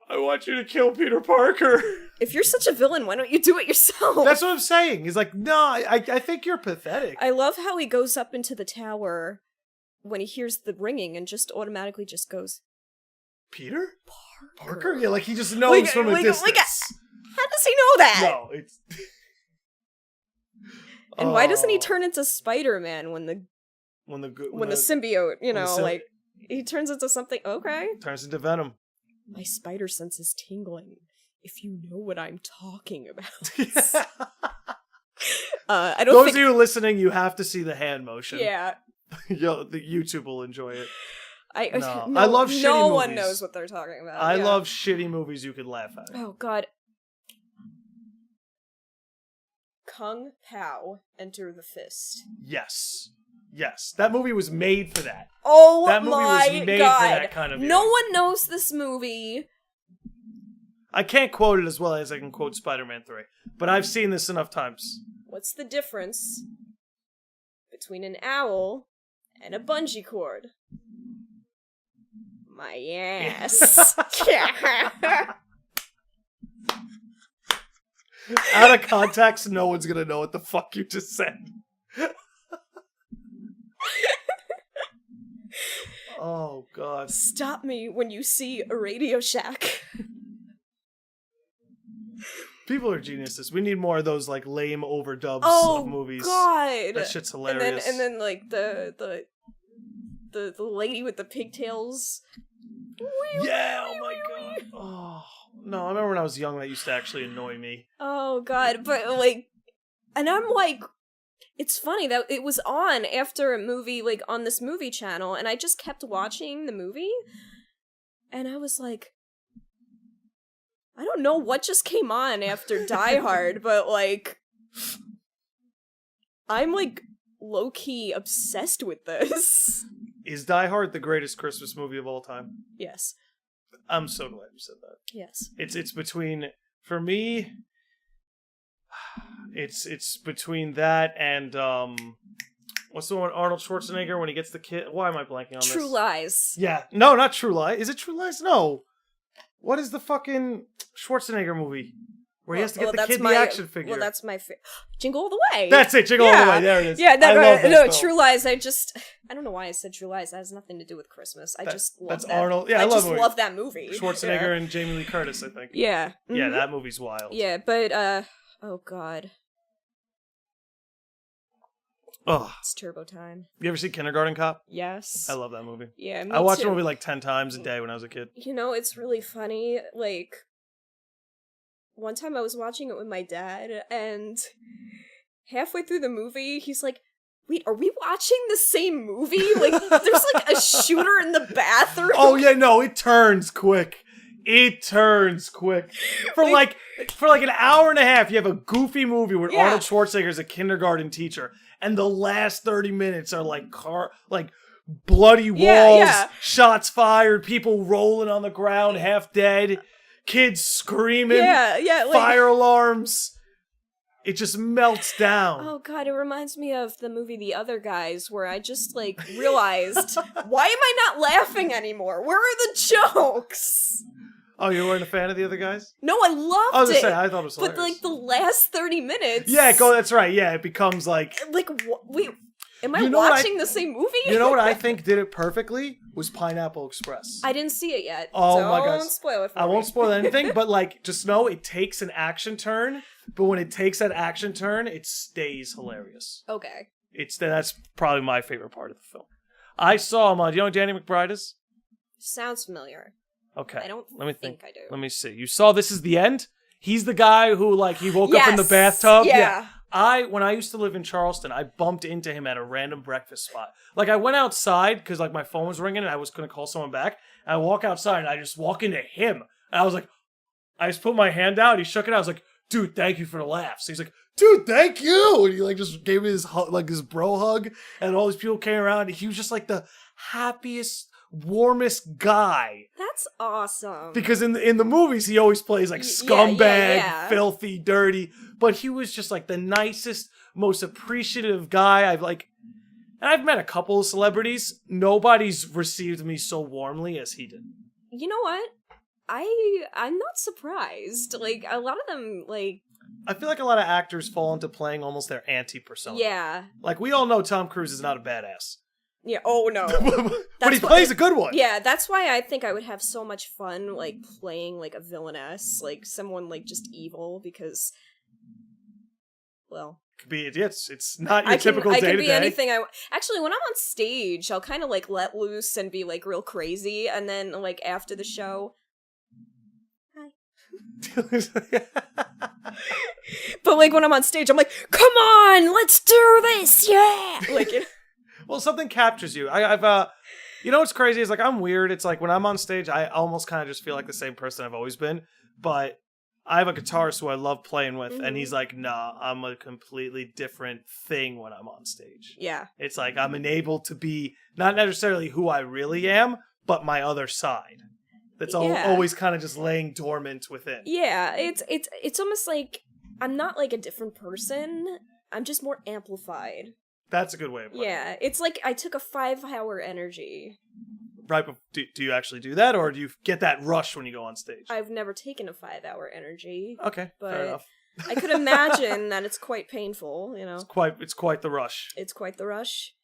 I want you to kill Peter Parker. If you're such a villain, why don't you do it yourself? That's what I'm saying. He's like, no, I think you're pathetic. I love how he goes up into the tower when he hears the ringing and just automatically just goes, Peter? Parker? Yeah, like he just knows from a distance. How does he know that? No, it's... And why doesn't he turn into Spider-Man when the symbiote, like, he turns into something, okay. Turns into Venom. My spider sense is tingling, if you know what I'm talking about. I don't Those of you listening, you have to see the hand motion. Yeah. The YouTube will enjoy it. I love shitty movies. No one knows what they're talking about. I love shitty movies you could laugh at. Oh, God. Kung Pao, Enter the Fist. Yes. That movie was made for that. Oh that movie my was made God. for that kind of No one knows this movie. I can't quote it as well as I can quote Spider-Man 3, but I've seen this enough times. What's the difference between an owl and a bungee cord? My ass. Out of context, no one's gonna know what the fuck you just said. Oh, God. Stop me when you see a Radio Shack. People are geniuses. We need more of those, like, lame overdubs of movies. Oh, God. That shit's hilarious. And then like, the lady with the pigtails. Yeah, oh my God. Oh, no, I remember when I was young that used to actually annoy me. Oh, God. But, like, and I'm like, it's funny that it was on after a movie, like, on this movie channel, and I just kept watching the movie, and I was like, I don't know what just came on after Die Hard, but, like, I'm, like, low-key obsessed with this. Is Die Hard the greatest Christmas movie of all time? Yes. I'm so glad you said that. Yes. It's between, for me... It's between that and what's the one Arnold Schwarzenegger when he gets the kid? Why am I blanking on this? True Lies. Yeah, no, not True Lies. Is it True Lies? No. What is the fucking Schwarzenegger movie where he has to get the kid the action figure? Well, that's my Jingle All the Way. That's it, Jingle All the Way. There it is. Yeah, no, True Lies. I don't know why I said True Lies. That has nothing to do with Christmas. I just love that's that. Arnold. Yeah, I love just love that movie. Schwarzenegger and Jamie Lee Curtis, I think. Yeah. Mm-hmm. Yeah, that movie's wild. Yeah, but oh God. Oh, it's Turbo Time. You ever see Kindergarten Cop? Yes. I love that movie. Yeah, me I watched too. the movie like 10 times a day when I was a kid. You know, it's really funny. Like, one time I was watching it with my dad, and halfway through the movie, he's like, wait, are we watching the same movie? Like, there's like a shooter in the bathroom. Oh, yeah, no, it turns quick. It turns quick. For like an hour and a half, you have a goofy movie where Arnold Schwarzenegger is a kindergarten teacher, and the last 30 minutes are like bloody walls, shots fired, people rolling on the ground, half dead, kids screaming, fire alarms. It just melts down. Oh God, it reminds me of the movie The Other Guys, where I just like realized, why am I not laughing anymore? Where are the jokes? Oh, you weren't a fan of The Other Guys? No, I loved I was it. gonna say, I thought it was hilarious. But like the last 30 minutes. Yeah, that's right. Yeah, it becomes like wait, am I watching the same movie? You know what I think did it perfectly? Was Pineapple Express. I didn't see it yet. Oh my God. Don't spoil it for me. I won't spoil anything, but like, just know it takes an action turn, but when it takes that action turn, it stays hilarious. Okay. That's probably my favorite part of the film. I saw him on, do you know who Danny McBride is? Sounds familiar. Okay. I don't think I do. Let me see. You saw This Is the End? He's the guy who, like, he woke up in the bathtub. Yeah. When I used to live in Charleston, I bumped into him at a random breakfast spot. Like, I went outside because, like, my phone was ringing and I was going to call someone back. And I walk outside and I just walk into him. And I was like, I just put my hand out. He shook it. I was like, dude, thank you for the laughs. He's like, dude, thank you. And he, like, just gave me his bro hug. And all these people came around. And he was just, like, the happiest, warmest guy. That's awesome. Because in the movies, he always plays like scumbag, filthy, dirty. But he was just like the nicest, most appreciative guy. And And I've met a couple of celebrities. Nobody's received me so warmly as he did. You know what? I'm not surprised. Like, a lot of them, like... I feel like a lot of actors fall into playing almost their anti-persona. Yeah. Like, we all know Tom Cruise is not a badass. Yeah, oh no. But he plays a good one. Yeah, that's why I think I would have so much fun, like, playing, like, a villainess. Like, someone, like, just evil, because... Well... Could be, it's not your typical day-to-day. I can be anything I... Actually, when I'm on stage, I'll kind of, like, let loose and be, like, real crazy, and then, like, after the show... But like when I'm on stage, I'm like, "Come on, let's do this, yeah!" Like, well, something captures you. I've you know what's crazy is like I'm weird. It's like when I'm on stage, I almost kind of just feel like the same person I've always been. But I have a guitarist who I love playing with, and he's like, "Nah, I'm a completely different thing when I'm on stage." Yeah, it's like I'm enabled to be not necessarily who I really am, but my other side. That's always kind of just laying dormant within. Yeah, it's almost like I'm not like a different person. I'm just more amplified. That's a good way of putting it. Yeah, it's like I took a 5-hour energy. Right, but do you actually do that, or do you get that rush when you go on stage? I've never taken a 5-hour energy. Okay, fair enough. I could imagine that it's quite painful, you know. It's quite the rush. It's quite the rush.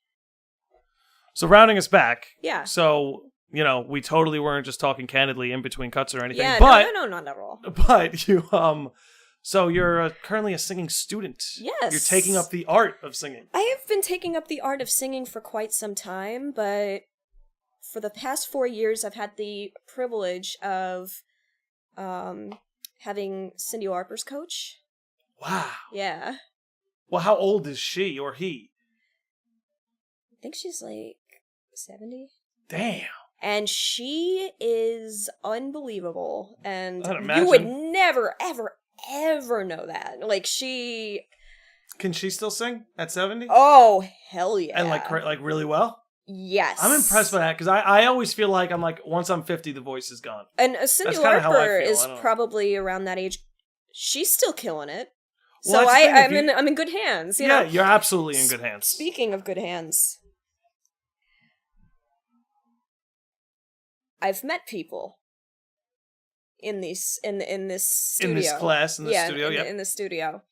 So rounding us back. Yeah. So... You know, we totally weren't just talking candidly in between cuts or anything. Yeah, but, no, not at all. But you, so you're currently a singing student. Yes. You're taking up the art of singing. I have been taking up the art of singing for quite some time, but for the past 4 years, I've had the privilege of having Cindy Lauper's coach. Wow. Yeah. Well, how old is she or he? I think she's like 70. Damn. And she is unbelievable. And imagine. You would never, ever, ever know that. Like, she... Can she still sing at 70? Oh, hell yeah. And like really well? Yes. I'm impressed by that, because I always feel like once I'm 50, the voice is gone. And Cindy Lauper is probably around that age. She's still killing it. Well, so I'm in good hands. You know? You're absolutely in good hands. Speaking of good hands... I've met people in this studio. In this class, in the studio, in the studio.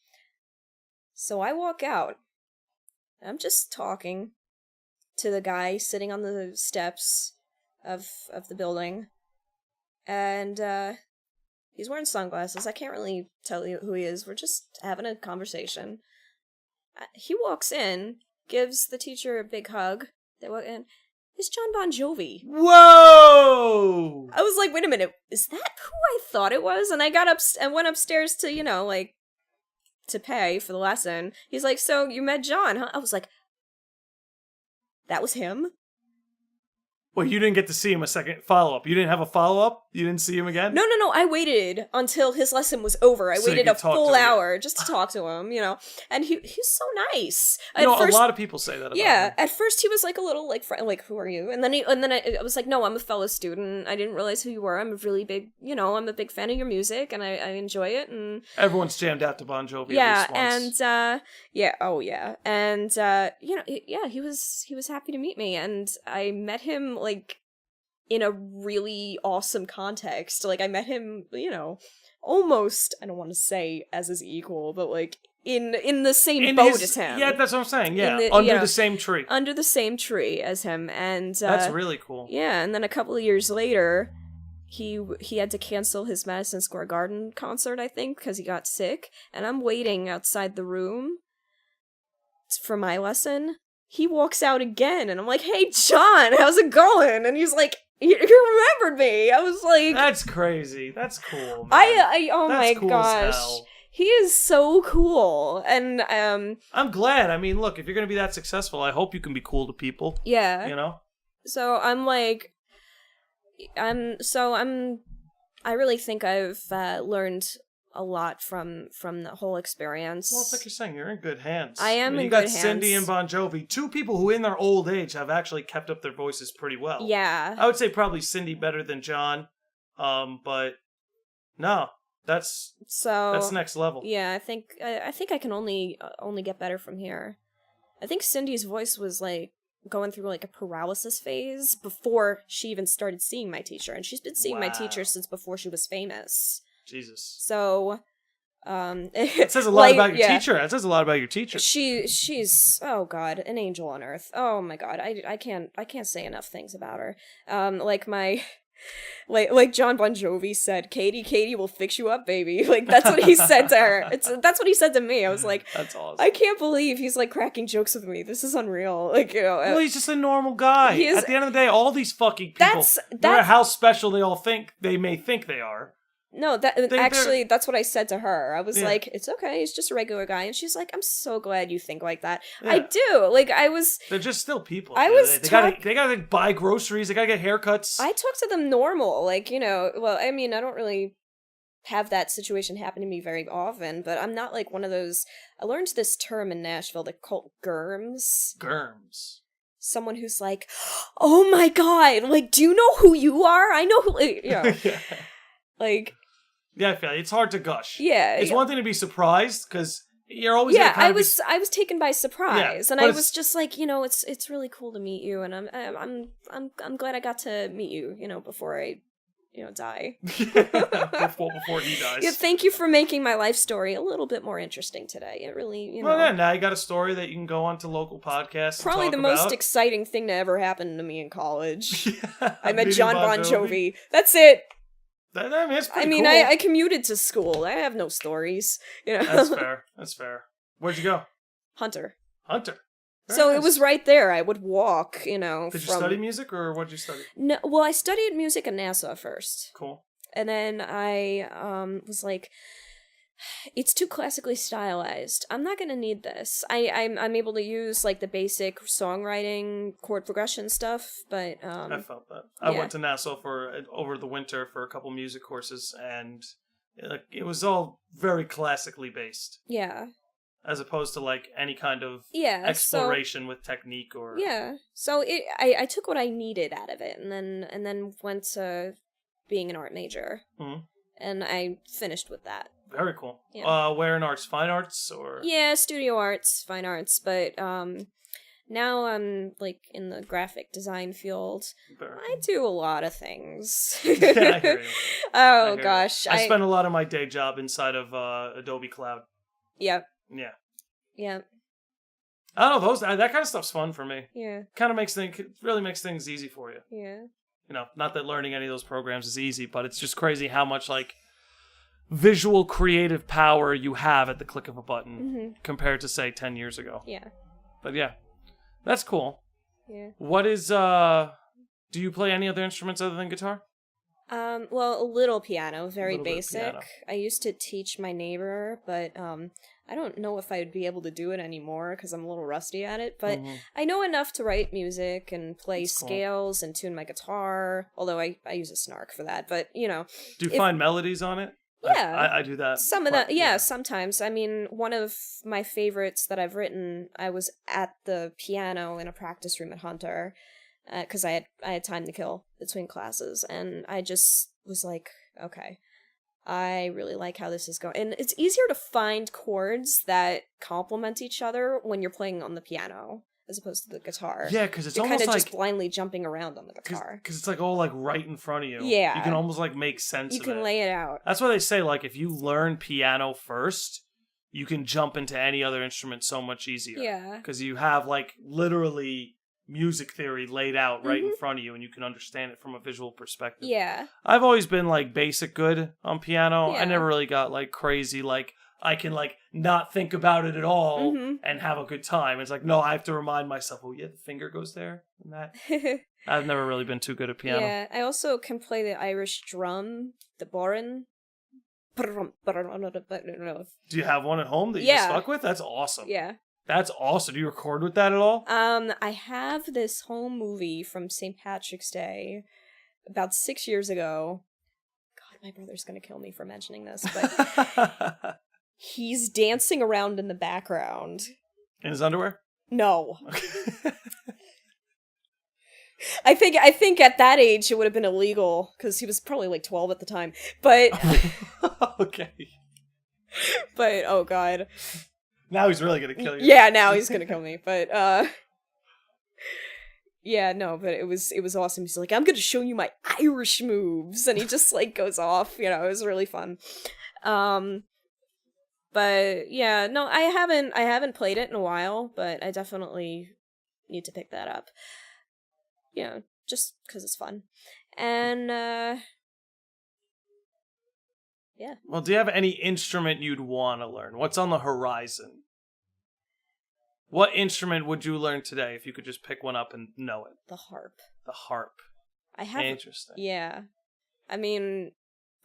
So I walk out. I'm just talking to the guy sitting on the steps of the building. And he's wearing sunglasses. I can't really tell you who he is. We're just having a conversation. He walks in, gives the teacher a big hug. They walk in. It's John Bon Jovi. Whoa! I was like, wait a minute, is that who I thought it was? And I got up and went upstairs to, you know, like, to pay for the lesson. He's like, so you met John, huh? I was like, that was him? Well, you didn't get to see him a second follow-up. You didn't have a follow-up? You didn't see him again? No. I waited until his lesson was over. I waited a full hour just to talk to him, you know. And he's so nice. You know, a lot of people say that about him. At first he was like a little like, who are you? And then I was like, no, I'm a fellow student. I didn't realize who you were. I'm a really big, you know, I'm a big fan of your music, and I enjoy it. And everyone's jammed out to Bon Jovi. Yeah, at least once. and you know, he was happy to meet me, and I met him like in a really awesome context. Like, I met him, you know, almost, I don't want to say as his equal, but like in the same boat as him. Yeah, that's what I'm saying. Yeah, under the same tree. Under the same tree as him, and that's really cool. Yeah, and then a couple of years later, he had to cancel his Madison Square Garden concert, I think, because he got sick. And I'm waiting outside the room for my lesson. He walks out again, and I'm like, "Hey, John, how's it going?" And he's like, "You remembered me." I was like, "That's crazy. That's cool, man. Oh my gosh." He is so cool, and I'm glad. I mean, look, if you're gonna be that successful, I hope you can be cool to people. Yeah, you know. So I'm like, I really think I've learned a lot from the whole experience. Well, it's like you're saying, you're in good hands. I am in good hands. You got Cindy and Bon Jovi, two people who in their old age have actually kept up their voices pretty well. Yeah. I would say probably Cindy better than John, but no, that's next level. Yeah, I think I can only get better from here. I think Cindy's voice was like going through like a paralysis phase before she even started seeing my teacher, and she's been seeing my teacher since before she was famous. Jesus. So, it says a lot about your teacher. That says a lot about your teacher. She's oh god, an angel on earth. Oh my god, I can't say enough things about her. Like John Bon Jovi said, Katie will fix you up, baby. Like, that's what he said to her. That's what he said to me. I was like, that's awesome. I can't believe he's like cracking jokes with me. This is unreal. Like, you know. Well, he's just a normal guy. At the end of the day, all these fucking people, no matter how special they may think they are. No, that's what I said to her. I was like, it's okay, he's just a regular guy. And she's like, I'm so glad you think like that. Yeah. I do. Like, they're just still people. They gotta buy groceries, they gotta get haircuts. I talk to them normal. Like, you know, well, I mean, I don't really have that situation happen to me very often, but I'm not like one of those. I learned this term in Nashville, they're called germs. Germs. Someone who's like, oh my god, like, do you know who you are? I know who, like, you know. Yeah. Like, yeah, I feel like it's hard to gush. Yeah, it's one thing to be surprised because you're always. Yeah, I was taken by surprise, and I was just like, you know, it's really cool to meet you, and I'm glad I got to meet you, you know, before I, you know, die. before he dies. Yeah, thank you for making my life story a little bit more interesting today. It really, you know. Well, yeah, now you got a story that you can go on to local podcasts. Probably the most exciting thing to ever happen to me in college. I met John Bon Jovi. That's it. It's pretty cool. I commuted to school. I have no stories. You know. That's fair. Where'd you go? Hunter. Very so nice. It was right there. I would walk, you know. Did you study music, or what did you study? No, well, I studied music at NASA first. Cool. And then I was like, it's too classically stylized. I'm not gonna need this. I'm able to use like the basic songwriting chord progression stuff, but I felt that. I went to Nassau over the winter for a couple music courses, and it was all very classically based. Yeah. As opposed to like any kind of exploration with technique or So I took what I needed out of it, and then went to being an art major, and I finished with that. Very cool. Yeah. Where in arts? Fine arts or? Yeah, studio arts, fine arts, but now I'm like in the graphic design field. I do a lot of things. Yeah, I hear you. Oh gosh. I spend a lot of my day job inside of Adobe Cloud. Yep. Yeah. Yeah. I don't know, that kind of stuff's fun for me. Yeah. Really makes things easy for you. Yeah. You know, not that learning any of those programs is easy, but it's just crazy how much like visual creative power you have at the click of a button compared to say 10 years ago. Yeah. But yeah, that's cool. Yeah. What is do you play any other instruments other than guitar? Well, a little piano, very basic. I used to teach my neighbor, but I don't know if I would be able to do it anymore because I'm a little rusty at it, but I know enough to write music and play scales and tune my guitar, although I use a snark for that, but you know. Do you find melodies on it? Yeah. I do that. Some of that, sometimes. I mean, one of my favorites that I've written, I was at the piano in a practice room at Hunter, because I had time to kill between classes, and I just was like, okay, I really like how this is going. And it's easier to find chords that complement each other when you're playing on the piano as opposed to the guitar. Yeah, because it's you're almost kind of like just blindly jumping around on the guitar. Because it's like all like right in front of you. Yeah. You can almost like make sense of it. You can lay it out. That's why they say like if you learn piano first, you can jump into any other instrument so much easier. Yeah. Because you have like literally music theory laid out right in front of you and you can understand it from a visual perspective. Yeah. I've always been like basic good on piano. I never really got like crazy like I can like not think about it at all and have a good time. It's like, no, I have to remind myself, oh yeah, the finger goes there and that. I've never really been too good at piano. Yeah, I also can play the Irish drum, the borin. Do you have one at home that you just fuck with? That's awesome. Yeah. That's awesome. Do you record with that at all? I have this home movie from St. Patrick's Day about 6 years ago. God, my brother's gonna kill me for mentioning this, but he's dancing around in the background. In his underwear? No. Okay. I think at that age it would have been illegal because he was probably like 12 at the time. But okay. But oh god. Now he's really gonna kill you. Yeah, now he's gonna kill me. But Yeah, no, but it was awesome. He's like, I'm gonna show you my Irish moves, and he just like goes off. You know, it was really fun. But yeah, no, I haven't played it in a while, but I definitely need to pick that up. You know, just because it's fun. And yeah. Well, do you have any instrument you'd want to learn? What's on the horizon? What instrument would you learn today if you could just pick one up and know it? The harp. The harp. I have. Interesting. Yeah. I mean,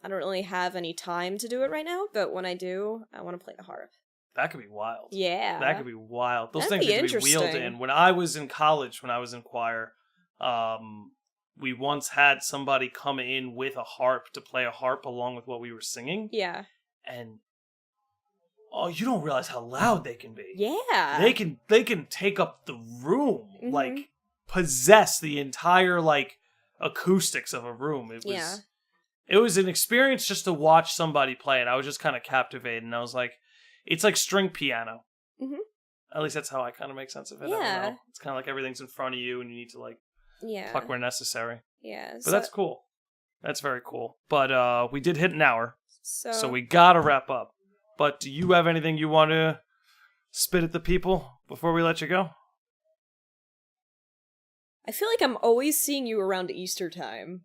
I don't really have any time to do it right now, but when I do, I want to play the harp. That could be wild. Yeah. That could be wild. Those That'd things be need to be wheeled interesting. in. When I was in college, when I was in choir, we once had somebody come in with a harp to play a harp along with what we were singing. Yeah. And you don't realize how loud they can be. Yeah. They can take up the room, like possess the entire like acoustics of a room. It was an experience just to watch somebody play it. I was just kind of captivated, and I was like, it's like string piano. Mm-hmm. At least that's how I kind of make sense of it. Yeah. I don't know. It's kind of like everything's in front of you, and you need to like pluck where necessary. Yeah. But that's cool. That's very cool. But we did hit an hour, so we gotta wrap up. But do you have anything you want to spit at the people before we let you go? I feel like I'm always seeing you around Easter time.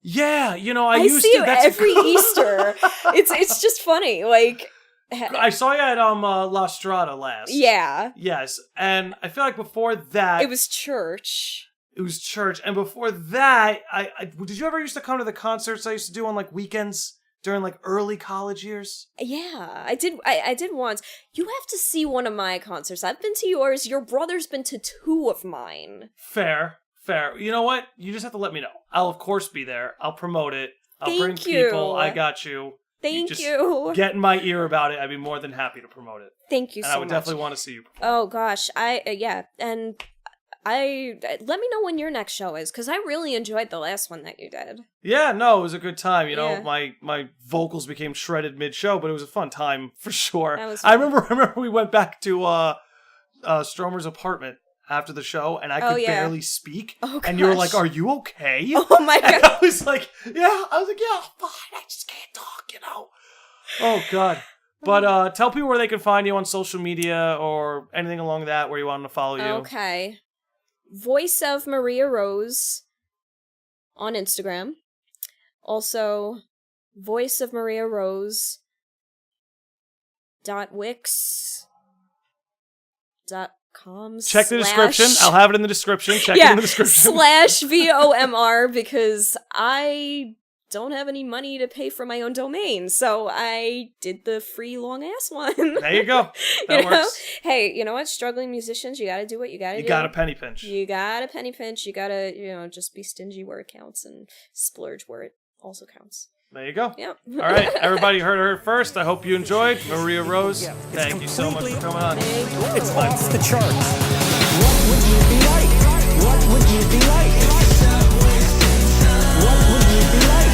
Yeah, you know, I used see to. you Every Easter. It's just funny. Like I saw you at La Strada last. Yeah. Yes, and I feel like before that it was church. It was church, and before that, I did you ever used to come to the concerts I used to do on like weekends? During like early college years? Yeah, I did. I did once. You have to see one of my concerts. I've been to yours. Your brother's been to 2 of mine. Fair. You know what? You just have to let me know. I'll of course be there. I'll promote it. I'll bring people. I got you. Thank you. Get in my ear about it. I'd be more than happy to promote it. Thank you so much. And I would definitely want to see you perform. Oh gosh, yeah, and let me know when your next show is, because I really enjoyed the last one that you did. Yeah, no, it was a good time. You know, my vocals became shredded mid-show, but it was a fun time for sure. That was fun. I remember we went back to Stromer's apartment after the show, and I could barely speak. Oh, and you were like, "Are you okay?" Oh my god! And I was like, "Yeah." I was like, "Yeah, fine. I just can't talk," you know. Oh god. But tell people where they can find you on social media or anything along that where you want them to follow you. Okay. Voice of Maria Rose on Instagram. Also, Voice of Maria Rose .wix.com. Check the description. I'll have it in the description. Check it in the description. /VOMR, because I don't have any money to pay for my own domain, so I did the free long ass one. There you go. That works. Hey, you know what? Struggling musicians, you gotta do what you gotta do. You gotta penny pinch. You gotta penny pinch. You gotta, just be stingy where it counts and splurge where it also counts. There you go. Yep. All right, everybody heard her first. I hope you enjoyed. Maria Rose, thank you so much for coming on. It's off the charts. What would you be like? What would you be like? What would you be like?